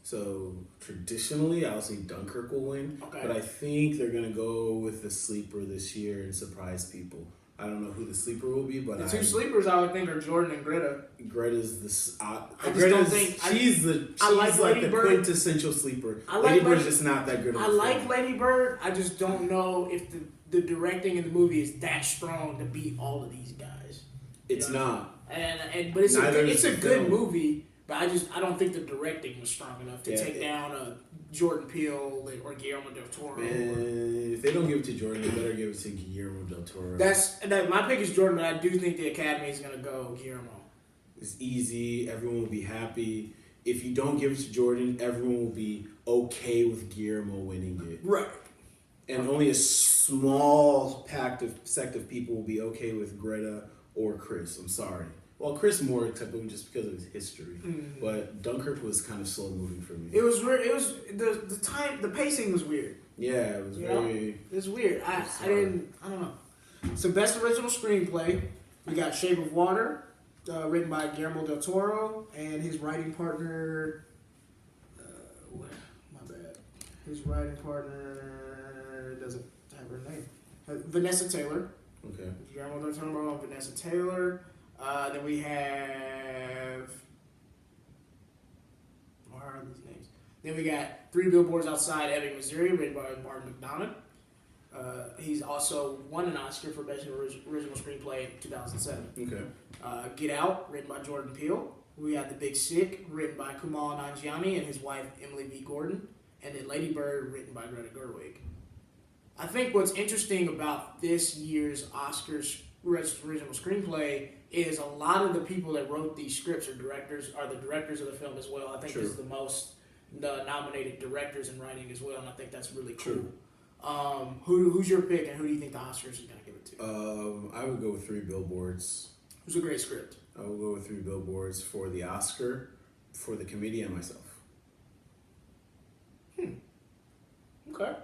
So traditionally, I'll say Dunkirk will win. Okay. But I think they're gonna go with the sleeper this year and surprise people. I don't know who the sleeper will be, but the two sleepers I would think are Jordan and Greta. Greta's the. I just don't think she's like the quintessential sleeper. Lady Bird's just not that good. I like Lady Bird. I just don't know if the directing in the movie is that strong to beat all of these guys. It's not. But it's a good movie. But I don't think the directing was strong enough to take down a Jordan Peele or Guillermo del Toro. Man, if they don't give it to Jordan, they better give it to Guillermo del Toro. My pick is Jordan, but I do think the Academy is gonna go Guillermo. It's easy. Everyone will be happy. If you don't give it to Jordan, everyone will be okay with Guillermo winning it. Right. And only a small sect of people will be okay with Greta or Chris. I'm sorry. Well, Chris more typically just because of his history, but Dunkirk was kind of slow moving for me. It was weird. It was the pacing was weird. Yeah, it was very. It's weird. I don't know. So best original screenplay, we got Shape of Water, written by Guillermo del Toro, and his writing partner. My bad. His writing partner doesn't have her name. Vanessa Taylor. Okay. Guillermo del Toro and Vanessa Taylor. Then we have. What are these names? Then we got Three Billboards Outside Ebbing, Missouri, written by Martin McDonagh. He's also won an Oscar for Best Original Screenplay in 2007. Okay. Get Out, written by Jordan Peele. We got The Big Sick, written by Kumail Nanjiani and his wife Emily V. Gordon. And then Lady Bird, written by Greta Gerwig. I think what's interesting about this year's Oscars original screenplay is a lot of the people that wrote these scripts are the directors of the film as well. I think this is the most nominated directors in writing as well, and I think that's really cool. Who's your pick, and who do you think the Oscars is going to give it to? I would go with Three Billboards. It was a great script. I will go with Three Billboards for the Oscar, for the committee, and myself. Okay.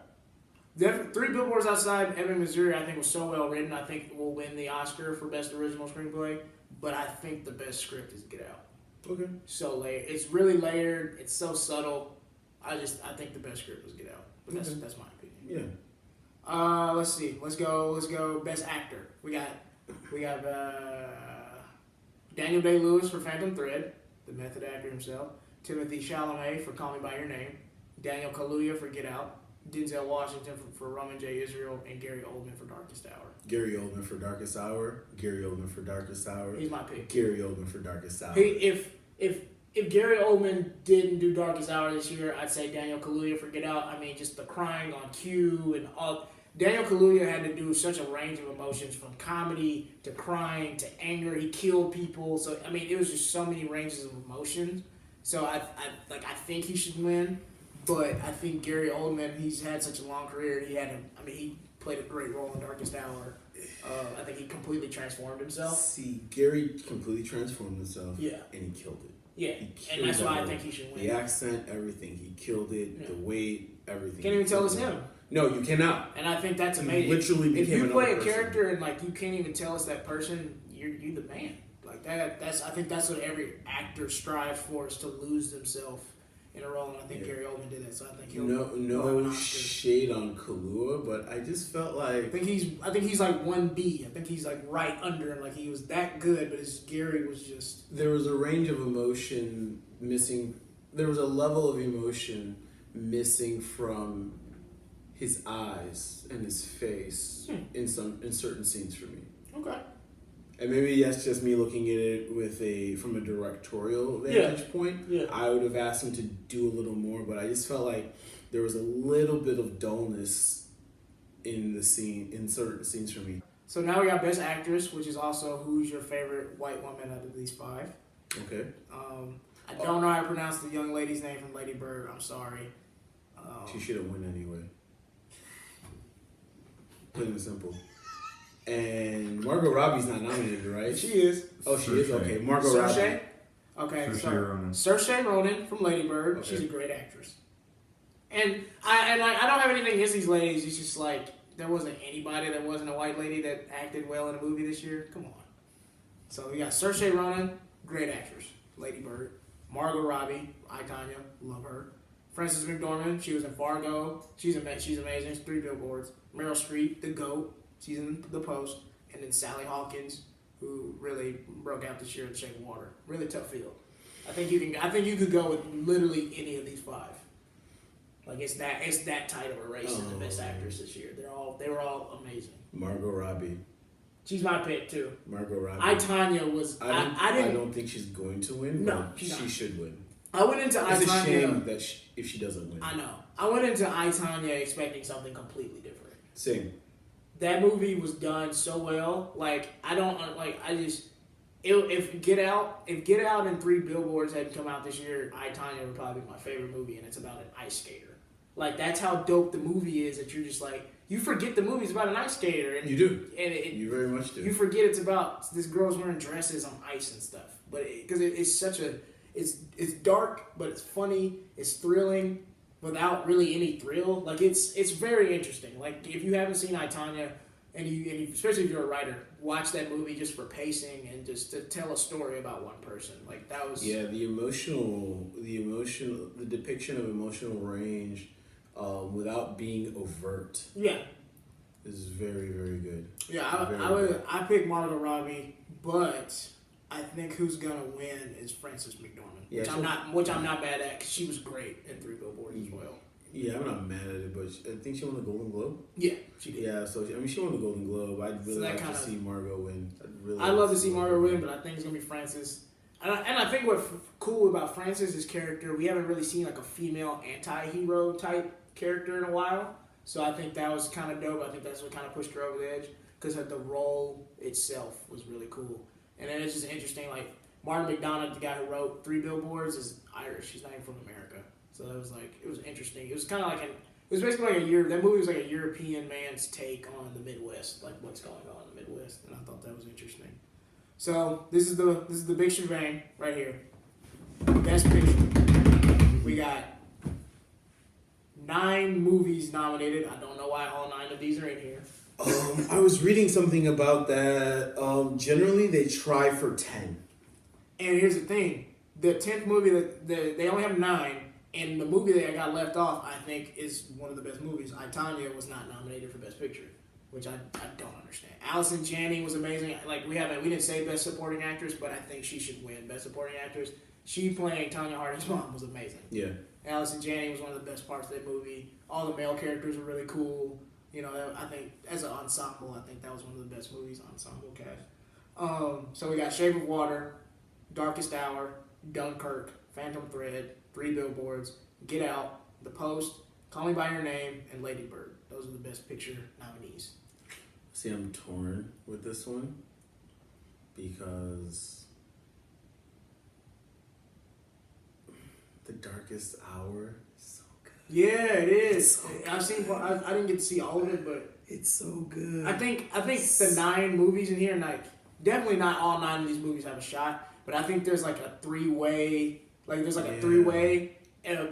Three Billboards Outside Ebbing, Missouri, I think was so well written. I think will win the Oscar for Best Original Screenplay. But I think the best script is Get Out. Okay. So layered. It's really layered. It's so subtle. I think the best script was Get Out. But that's my opinion. Yeah. Let's see. Let's go. Best actor. We got Daniel Day-Lewis for Phantom Thread, the method actor himself. Timothy Chalamet for Call Me by Your Name. Daniel Kaluuya for Get Out. Denzel Washington for Roman J. Israel, and Gary Oldman for Darkest Hour. Gary Oldman for Darkest Hour. Gary Oldman for Darkest Hour. He's my pick. Gary Oldman for Darkest Hour. If Gary Oldman didn't do Darkest Hour this year, I'd say Daniel Kaluuya for Get Out. I mean, just the crying on cue and all. Daniel Kaluuya had to do such a range of emotions, from comedy to crying to anger. He killed people, so I mean, it was just so many ranges of emotions. So I think he should win. But I think Gary Oldman, he's had such a long career. He played a great role in Darkest Hour. I think he completely transformed himself. See, Gary completely transformed himself. Yeah. And he killed it. Yeah. And that's why I think he should win. The accent, everything. He killed it. Yeah. The weight, everything. Can't even tell it's him. No, you cannot. And I think that's amazing. He literally if you play a person. character and like you can't even tell it's that person, you're the man. Like I think that's what every actor strives for, is to lose themselves in a role, and I think Gary Oldman did it, so I think he'll no shade on Kaluuya, but I just felt like I think he's like 1B. I think he's like right under him. Like he was that good, but Gary was just. There was a range of emotion missing. There was a level of emotion missing from his eyes and his face in certain scenes for me. Okay. And maybe that's just me looking at it from a directorial vantage point. Yeah. I would have asked him to do a little more, but I just felt like there was a little bit of dullness in certain scenes for me. So now we got Best Actress, which is also who's your favorite white woman out of these 5. Okay. I don't know how to pronounce the young lady's name from Lady Bird. I'm sorry. She should have won anyway. Plain and simple. And Margot Robbie's not nominated, right? She is. Oh, she is? Okay. Margot Robbie. Okay, Saoirse Ronan from Lady Bird. Okay. She's a great actress. And I don't have anything against these ladies. It's just like there wasn't anybody that wasn't a white lady that acted well in a movie this year. Come on. So we got Saoirse Ronan, great actress, Lady Bird. Margot Robbie, I, Tanya, love her. Frances McDormand, she was in Fargo. She's amazing. 3 Billboards. Meryl Streep, the GOAT. She's in The Post. And then Sally Hawkins, who really broke out this year in Shape of Water. Really tough field. I think you could go with literally any of these 5. Like it's that tight of a race in the Best Actress this year. They were all amazing. Margot Robbie. She's my pick too. Margot Robbie. I, Tanya was. I don't think she's going to win. No, she should win. I went into It's a shame that if she doesn't win. I know. I went into I, Tanya expecting something completely different. Same. That movie was done so well. Like if Get Out and 3 Billboards had come out this year, I, Tanya would probably be my favorite movie, and it's about an ice skater. Like that's how dope the movie is. That you're just like you forget the movie's about an ice skater. And you do. And you very much do. You forget it's about this girl's wearing dresses on ice and stuff. But because it's such a it's dark, but it's funny. It's thrilling without really any thrill. Like it's very interesting. Like if you haven't seen I, Tanya, and you especially if you're a writer, watch that movie just for pacing and just to tell a story about one person. Like that was the depiction of emotional range, without being overt. Yeah. Is very, very good. Yeah, I pick Margot Robbie, but I think who's gonna win is Frances McDormand, which I'm not mad at because she was great in 3 Billboards as well. Yeah, I'm not mad at it, but I think she won the Golden Globe. Yeah, she did. Yeah, so she won the Golden Globe. I'd really like to see Margot win. I'd love to see Margot win, but I think it's gonna be Frances. And I think what's cool about Frances' character, we haven't really seen like a female anti-hero type character in a while. So I think that was kind of dope. I think that's what kind of pushed her over the edge because the role itself was really cool. And then it's just interesting, like Martin McDonagh, the guy who wrote 3 Billboards, is Irish. He's not even from America. So it was interesting. It was kind of like it was basically like that movie was like a European man's take on the Midwest, like what's going on in the Midwest. And I thought that was interesting. So this is the big shebang right here. Best Picture. We got 9 movies nominated. I don't know why all 9 of these are in here. I was reading something about that. Generally, they try for 10. And here's the thing: the 10th movie they only have 9, and the movie that got left off, I think, is one of the best movies. I, Tonya was not nominated for Best Picture, which I don't understand. Allison Janney was amazing. Like we didn't say Best Supporting Actress, but I think she should win Best Supporting Actress. She playing Tonya Harding's mom was amazing. Yeah. Allison Janney was one of the best parts of that movie. All the male characters were really cool. You know, I think as an ensemble, I think that was one of the best movies ensemble cast. So we got Shape of Water, Darkest Hour, Dunkirk, Phantom Thread, 3 Billboards, Get Out, The Post, Call Me by Your Name, and Lady Bird. Those are the Best Picture nominees. See, I'm torn with this one because The Darkest Hour is so good. Yeah, it is. So I've seen. I didn't get to see all of it, but it's so good. I think the 9 movies in here, like definitely not all 9 of these movies have a shot, but I think there's like a 3-way. Like there's like a 3-way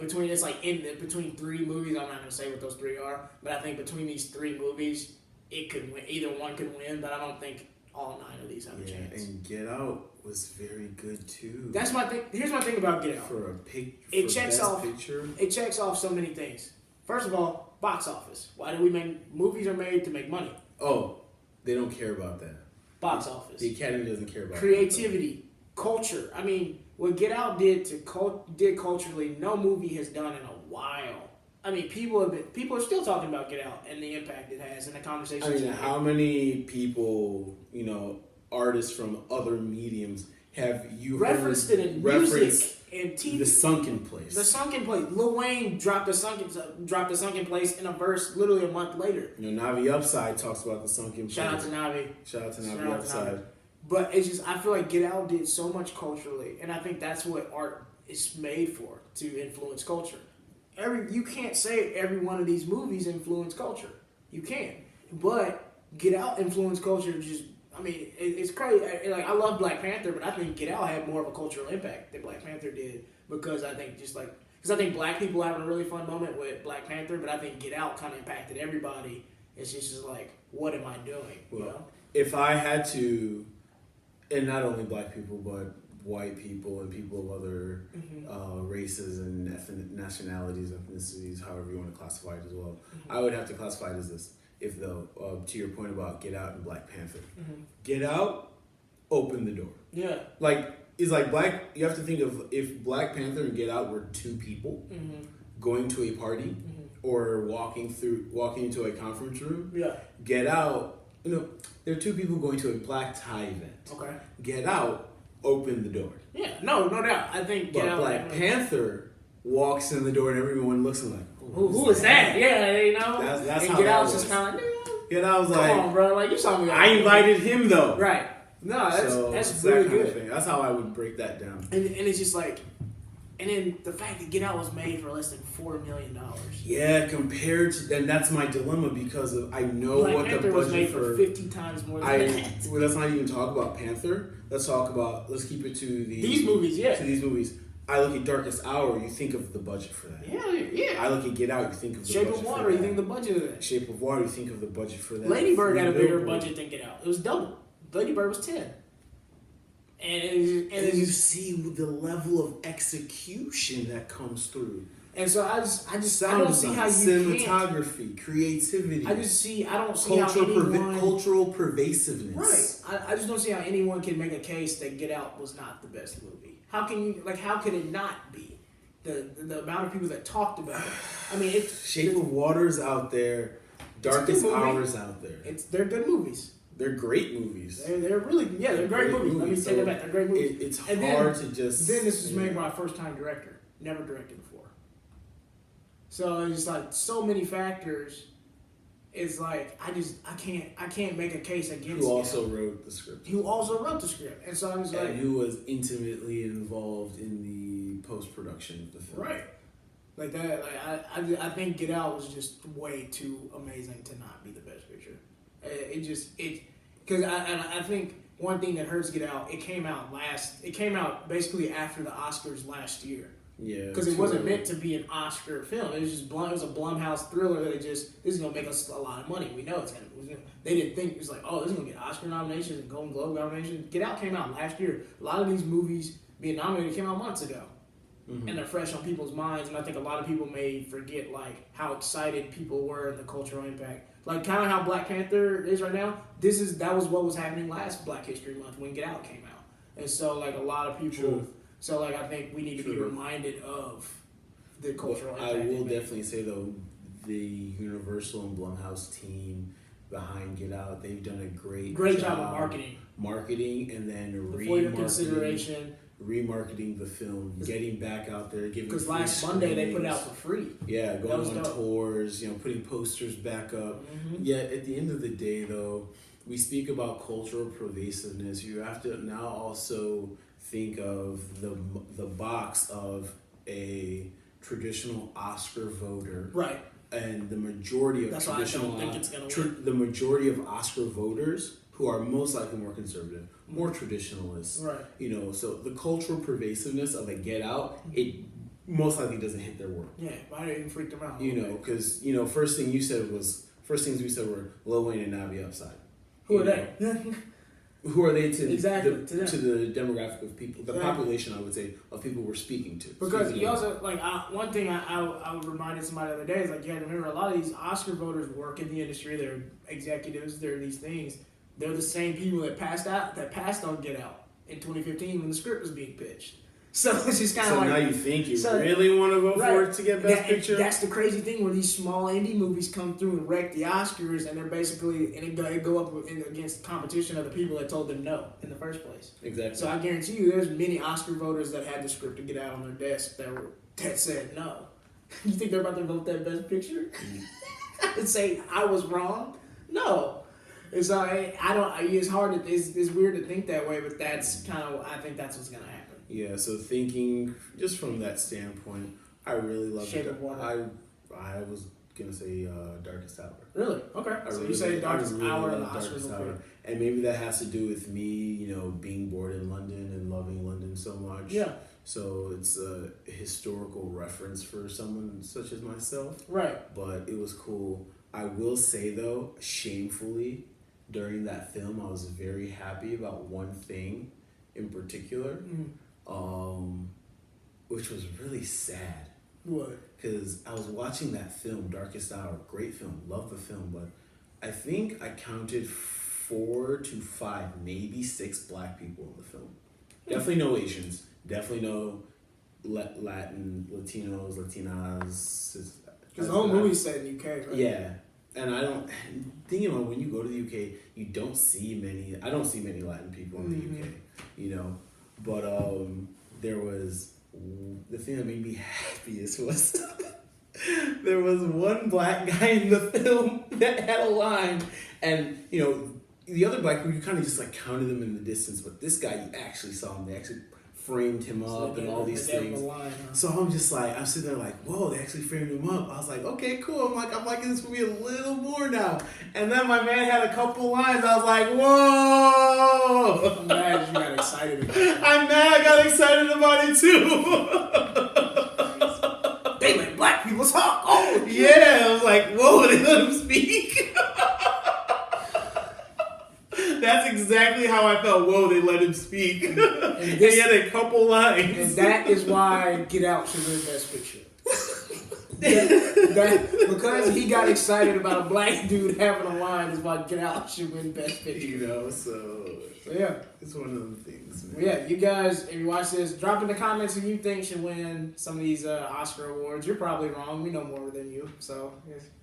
between. It's like between 3 movies. I'm not gonna say what those 3 are, but I think between these 3 movies, it could win. Either one could win, but I don't think all 9 of these have a chance. And Get Out was very good too. That's my thing. Here's my thing about Get Out. For it checks Best off. Picture. It checks off so many things. First of all, box office. Why do we make movies? Are made to make money. Oh, they don't care about that. Box office. The Academy doesn't care about creativity, culture. I mean, what Get Out did culturally, no movie has done in a while. I mean, people are still talking about Get Out and the impact it has and the conversations. I mean, how many people, artists from other mediums have you referenced it in music and TV? The Sunken Place. The Sunken Place. Lil Wayne dropped the Sunken Place in a verse literally a month later. Navi Upside talks about the Sunken Place. Shout out to Navi. Shout out to Navi Upside. But it's just, I feel like Get Out did so much culturally, and I think that's what art is made for, to influence culture. You can't say every one of these movies influence culture. You can't. But Get Out influenced culture just, I mean, it's crazy. Like, I love Black Panther, but I think Get Out had more of a cultural impact than Black Panther did, because I think because I think black people having a really fun moment with Black Panther, but I think Get Out kind of impacted everybody. It's just like, what am I doing? Well, if I had to, and not only black people, but white people and people of other races and nationalities, ethnicities, however you want to classify it as well, I would have to classify it as this. If though, to your point about Get Out and Black Panther, Get Out opened the door. Yeah, it's like Black. You have to think of if Black Panther and Get Out were 2 people going to a party or walking into a conference room. Yeah, Get Out. There are 2 people going to a black tie event. Okay, Get Out opened the door. Yeah, no doubt. I think Get Out. Black Panther walks in the door and everyone looks and like, who is that? Yeah, That's and how Get that Out's was. just kind of like, Get Out was come like, on, bro. Like, you saw me. I invited him though. Right. No, that's really good. That's how I would break that down. And it's just like, and then the fact that Get Out was made for less than $4 million. Yeah, compared to, and that's my dilemma because I know Black what Panther the budget was made for 50 times more than that. Well, let's not even talk about Panther. Let's keep it to these movies. Yeah, to these movies. I look at Darkest Hour, you think of the budget for that. Yeah. I look at Get Out, you think of the Shape budget of Water, for that. you think of the budget of that. Shape of Water, you think of the budget for that. Lady Bird had a bigger budget than Get Out. It was double. Lady Bird was 10. And you see the level of execution that comes through. And so I don't see how you cinematography, creativity. I don't see how anyone cultural pervasiveness. Right. I just don't see how anyone can make a case that Get Out was not the best movie. How could it not be? The amount of people that talked about it. I mean, Shape of Water's out there. Darkest Hour's out there. They're good movies. They're great movies. They're great movies. Let me take that back. They're great movies. It's hard to just. Then this was made by a first-time director, never directed before. So it's just like so many factors. It's like I can't make a case against. Who also wrote the script? And so I'm just like, who was intimately involved in the post-production of the film. Right. Like that. Like I think Get Out was just way too amazing to not be the best picture. Because I think one thing that hurts Get Out, it came out basically after the Oscars last year, Yeah. Because it wasn't meant to be an Oscar film. It was just it was a Blumhouse thriller that this is going to make us a lot of money. We know it's going to. They didn't think it was like, oh, this is going to get Oscar nominations and Golden Globe nominations. Get Out came out last year. A lot of these movies being nominated came out months ago. Mm-hmm. And they're fresh on people's minds. And I think a lot of people may forget like how excited people were in the cultural impact. Like kind of how Black Panther is right now. That was what was happening last Black History Month when Get Out came out. And so like a lot of people. True. So like I think we need to be reminded of the cultural impact. I will definitely say though, the Universal and Blumhouse team behind Get Out, they've done a great job of marketing and then remarketing the film, getting back out there, giving. Because last Monday they put it out for free. Yeah, going on tours, putting posters back up. Mm-hmm. Yet at the end of the day, though, we speak about cultural pervasiveness. You have to now also think of the box of a traditional Oscar voter, right? And the majority of the majority of Oscar voters who are most likely more conservative, more traditionalists, right? So the cultural pervasiveness of a Get Out, it most likely doesn't hit their work. Yeah, why didn't even freak them out? Because first things we said were Lil Wayne and Navi Upside. Who are they? Who are they to to the demographic of people, the population, I would say, of people we're speaking to? Because you also, one thing I reminded somebody the other day is, you have to remember, a lot of these Oscar voters work in the industry, they're executives, they're these things. They're the same people that passed on Get Out in 2015 when the script was being pitched. So it's just kind of now you think you really want to vote for it to get Best Picture? That's the crazy thing where these small indie movies come through and wreck the Oscars, and they're basically it go up against competition of the people that told them no in the first place. Exactly. So I guarantee you, there's many Oscar voters that had the script to Get Out on their desk that said no. You think they're about to vote that Best Picture and say I was wrong? No. It's It's hard. It's weird to think that way, but that's I think that's what's gonna happen. Yeah, so thinking just from that standpoint, I really love Shape of Water. I was gonna say Darkest Hour. Really? Okay. So you say Darkest Hour and the Oscars. And maybe that has to do with me, being born in London and loving London so much. Yeah. So it's a historical reference for someone such as myself. Right. But it was cool. I will say though, shamefully, during that film, I was very happy about one thing in particular. Mm-hmm. Which was really sad. What? Because I was watching that film, Darkest Hour, great film, love the film, but I think I counted 4 to 5, maybe 6 black people in the film. Definitely no Asians, definitely no Latinos, Latinas. Because the whole movie's set in the UK, right? Yeah. And thinking about when you go to the UK, I don't see many Latin people in the UK, But there was, the thing that made me happiest was there was one black guy in the film that had a line, and the other black people, you kind of just counted them in the distance, but this guy, you actually saw him. They actually framed him up and all these things. So I'm sitting there whoa, they actually framed him up. I was like, okay, cool. I'm liking this movie a little more now. And then my man had a couple lines. I was like, whoa. I'm mad you got excited about it. I'm mad I got excited about it too. They let black people talk. Oh, yeah. I was like, whoa, they let him speak. That's exactly how I felt. Whoa, they let him speak. And he had a couple lines. And that is why Get Out should win Best Picture. Because he got excited about a black dude having a line is why Get Out should win Best Picture. So yeah. It's one of them things, man. Yeah, you guys, if you watch this, drop in the comments who you think should win some of these Oscar awards. You're probably wrong. We know more than you, so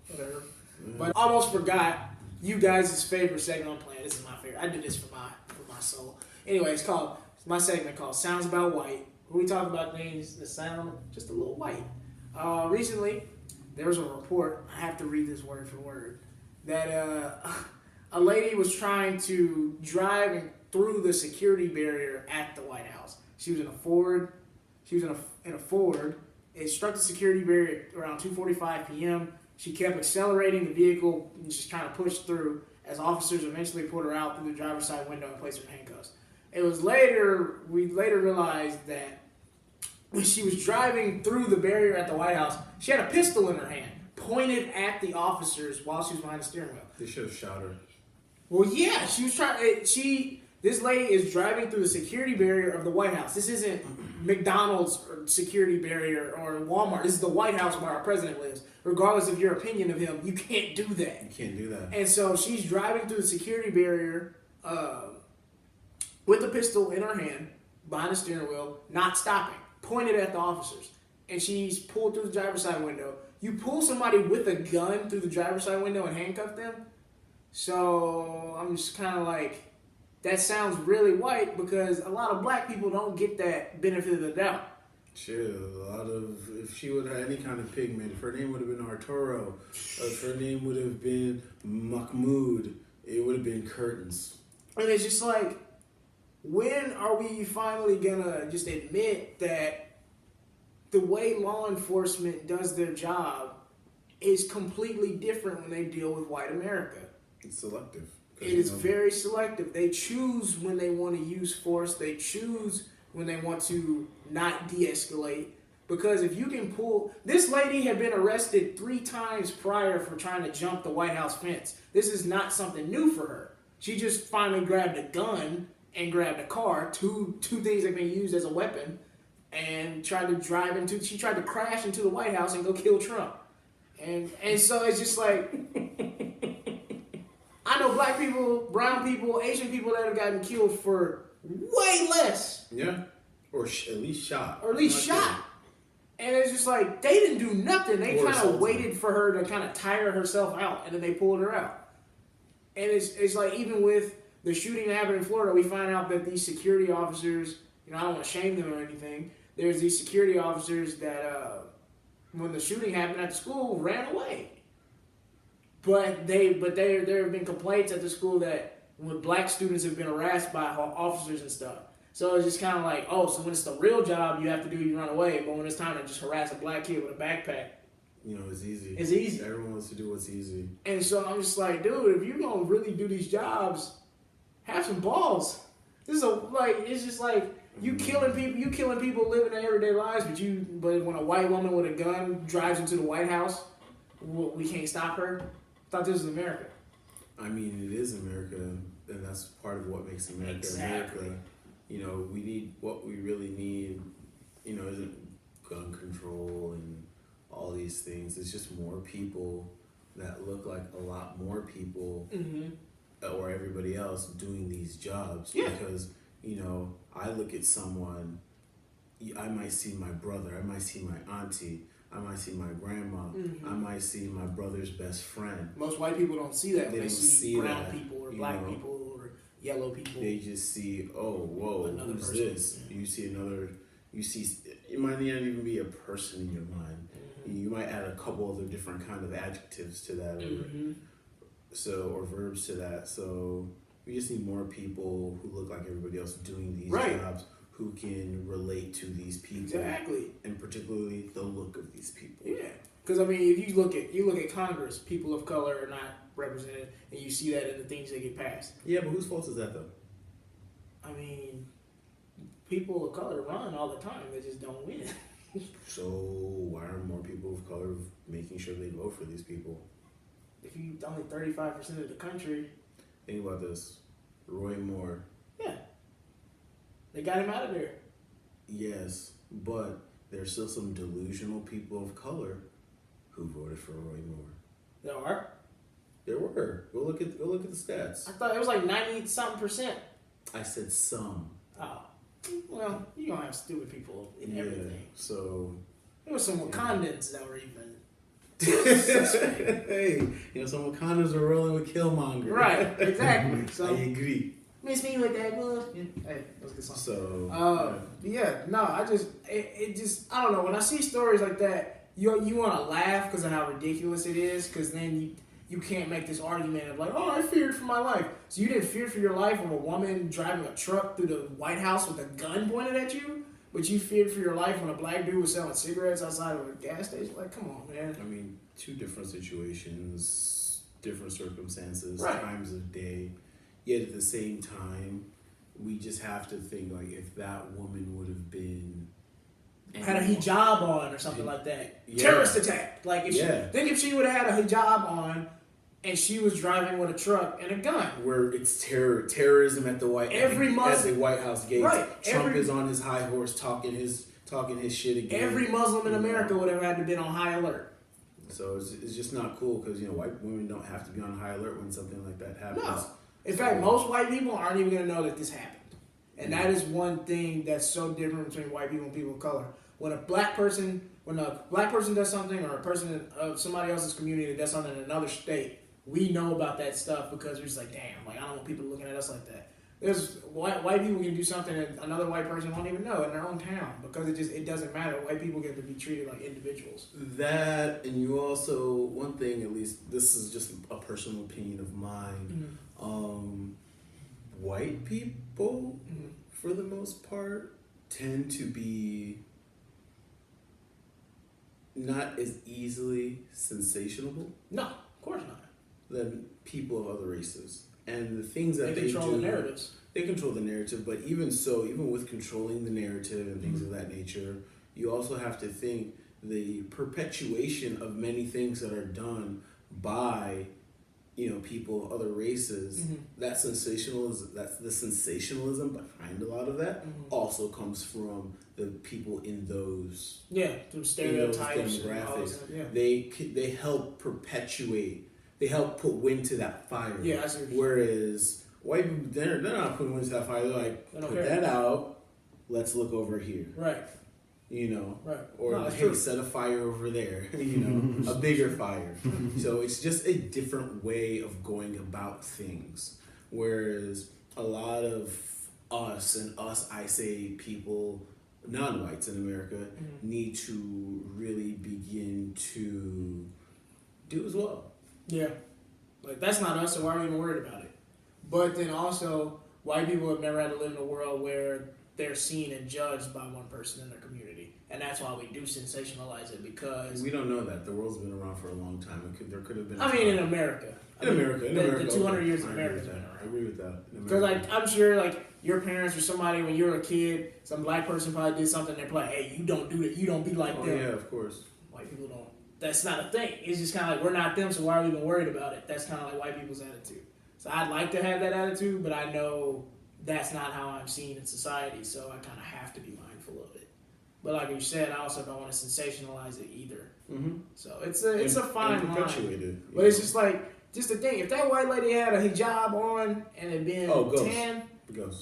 whatever. Mm-hmm. But I almost forgot you guys' favorite segment on Planet. This is my favorite. I did this for my soul. Anyway, it's my segment called Sounds About White. Where we talk about things that sound just a little white. Recently, there was a report, I have to read this word for word, that a lady was trying to drive through the security barrier at the White House. She was in a Ford. It struck the security barrier around 2:45 p.m. She kept accelerating the vehicle and just trying to push through as officers eventually pulled her out through the driver's side window and placed her in handcuffs. We later realized that when she was driving through the barrier at the White House, she had a pistol in her hand, pointed at the officers while she was behind the steering wheel. They should have shot her. Well, yeah, she was trying. This lady is driving through the security barrier of the White House. This isn't McDonald's or security barrier or Walmart. This is the White House where our president lives. Regardless of your opinion of him, you can't do that. You can't do that. And so she's driving through the security barrier with a pistol in her hand, behind the steering wheel, not stopping, pointed at the officers. And she's pulled through the driver's side window. You pull somebody with a gun through the driver's side window and handcuff them? So I'm just kind of like, that sounds really white because a lot of black people don't get that benefit of the doubt. Chill. If she would have any kind of pigment, if her name would have been Arturo, if her name would have been Mahmoud, it would have been curtains. And it's just like, when are we finally gonna just admit that the way law enforcement does their job is completely different when they deal with white America? It's selective. It is very selective. They choose when they want to use force. They choose when they want to not de-escalate. Because if you can pull... This lady had been arrested 3 times prior for trying to jump the White House fence. This is not something new for her. She just finally grabbed a gun and grabbed a car, two things that can be used as a weapon, and tried to drive into... She tried to crash into the White House and go kill Trump. And so it's just like... I know black people, brown people, Asian people that have gotten killed for way less. Yeah. Or at least shot. Or at least shot. And it's just like, they didn't do nothing. They kind of waited for her to kind of tire herself out, and then they pulled her out. And it's like, even with the shooting that happened in Florida, we find out that these security officers, I don't want to shame them or anything, there's these security officers that, when the shooting happened at the school, ran away. But there have been complaints at the school that when black students have been harassed by officers and stuff. So it's just kind of like, oh, so when it's the real job you have to do, you run away. But when it's time to just harass a black kid with a backpack, it's easy. It's easy. Everyone wants to do what's easy. And so I'm just like, dude, if you're gonna really do these jobs, have some balls. It's just like you killing people living their everyday lives, but when a white woman with a gun drives into the White House, we can't stop her. I thought this was America. I mean, it is America, and that's part of what makes America America. What we really need, isn't gun control and all these things. It's just more people that look like a lot more people or everybody else doing these jobs. Yeah. Because, I look at someone, I might see my brother, I might see my auntie, I might see my grandma. I might see my brother's best friend. Most white people don't see that. They don't see brown that, people or black people or yellow people. They just see, oh, whoa, Another who's person. this? It might not even be a person in your mind. You might add a couple other different kind of adjectives to that or verbs to that. So we just need more people who look like everybody else doing these jobs, who can relate to these people. Exactly. And particularly the look of these people. Yeah. Because, if you look at Congress, people of color are not represented, and you see that in the things that get passed. Yeah, but whose fault is that, though? People of color run all the time. They just don't win. So why aren't more people of color making sure they vote for these people? If you only 35% of the country... Think about this. Roy Moore. Yeah. They got him out of there. Yes, but there's still some delusional people of color who voted for Roy Moore. There are? There were. Go look at the stats. I thought it was like 90-something%. I said some. Oh. Well, you don't have stupid people in everything. So there was some Wakandans that were even... Hey, some Wakandans are rolling with Killmonger. Right, exactly. So I agree. Miss me with that bull. Hey, that was a good song. So I don't know. When I see stories like that, you want to laugh because of how ridiculous it is. Because then you can't make this argument of like, oh, I feared for my life. So you didn't fear for your life of a woman driving a truck through the White House with a gun pointed at you, but you feared for your life when a black dude was selling cigarettes outside of a gas station. Like, come on, man. Two different situations, different circumstances, right. Times of day. Yet at the same time, we just have to think, like, if that woman would have been had a hijab on or something like that. Yeah. Terrorist attack. Like if Yeah. if she would have had a hijab on and she was driving with a truck and a gun. Where it's terrorism at the White House gates. Right. Trump is on his high horse talking his shit again. Every Muslim in America would have had to been on high alert. So it's just not cool because white women don't have to be on high alert when something like that happens. No. In fact, most white people aren't even going to know that this happened. And that is one thing that's so different between white people and people of color. When a black person does something, or a person of somebody else's community that does something in another state, we know about that stuff because we're just like, damn, like I don't want people looking at us like that. There's white people can do something that another white person won't even know in their own town because it doesn't matter. White people get to be treated like individuals. That, and you also, one thing at least, this is just a personal opinion of mine. White people, for the most part, tend to be not as easily sensationable. No, of course not. Than people of other races. And the things that they control do, the narratives. They control the narrative, but even so, even with controlling the narrative and things of that nature, you also have to think the perpetuation of many things that are done by people of other races, that's the sensationalism behind a lot lot of that also comes from the people in those through stereotypes, demographics. Yeah. They help perpetuate. They help put wind to that fire. Yeah, I see. Whereas white people, they're not putting wind to that fire. They're like, put that out. Let's look over here. Right. You know, right. Or no, hey, set a fire over there. You know, a bigger fire. So it's just a different way of going about things. Whereas a lot of us, I say people, non-whites in America, need to really begin to do as well. Yeah. Like, that's not us, so why are we even worried about it? But then also, white people have never had to live in a world where they're seen and judged by one person in their community. And that's why we do sensationalize it, because... We don't know that. The world's been around for a long time. There could have been... in America. In America. The 200 years of America. I agree with that. Because, like, I'm sure, like, your parents or somebody, when you were a kid, some black person probably did something, they're like, hey, you don't do that. You don't be like them. Yeah, of course. White people don't. That's not a thing. It's just kind of like, we're not them, so why are we even worried about it? That's kind of like white people's attitude. So I'd like to have that attitude, but I know that's not how I'm seen in society, so I kind of have to be mindful of it. But like you said, I also don't want to sensationalize it either. Mm-hmm. So it's a fine line. But it's just like, just the thing, if that white lady had a hijab on and had been tan,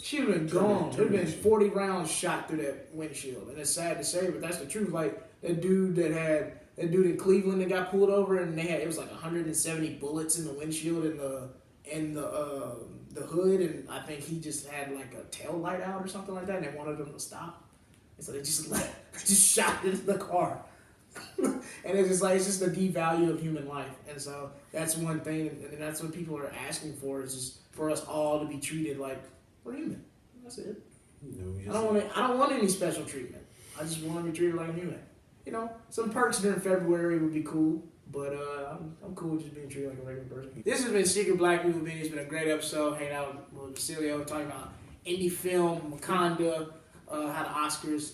she would have been gone. There would have been 40 rounds shot through that windshield. And it's sad to say, but that's the truth. Like, that dude in Cleveland that got pulled over, and it was like 170 bullets in the windshield and the hood, and I think he just had like a tail light out or something like that, and they wanted him to stop. And so they just shot into the car. And it's just the devalue of human life. And so that's one thing, and that's what people are asking for, is just for us all to be treated like we're human. That's it. I don't want any special treatment. I just want to be treated like a human. You know, some perks during February would be cool, but I'm cool with just being treated like a regular person. This has been Secret Black People Media. It's been a great episode, hanging out with Basileo, talking about indie film, Wakanda, how the Oscars,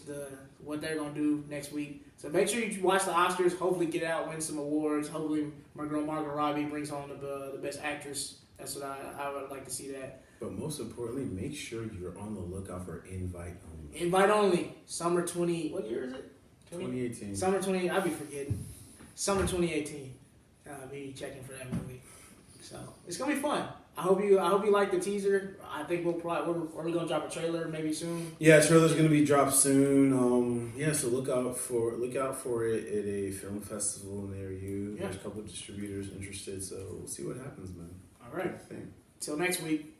what they're going to do next week. So make sure you watch the Oscars, hopefully get out, win some awards. Hopefully Margot Robbie brings home the best actress. That's what I would like to see that. But most importantly, make sure you're on the lookout for Invite Only. Invite Only. Summer 20, what year is it? 2018. Summer 20, I'll be forgetting. Summer 2018. I'll be checking for that movie. So it's gonna be fun. I hope you like the teaser. I think we're gonna drop a trailer maybe soon. Yeah, trailer's gonna be dropped soon. So look out for it at a film festival near you. Yeah. There's a couple of distributors interested, so we'll see what happens, man. All right. Till next week.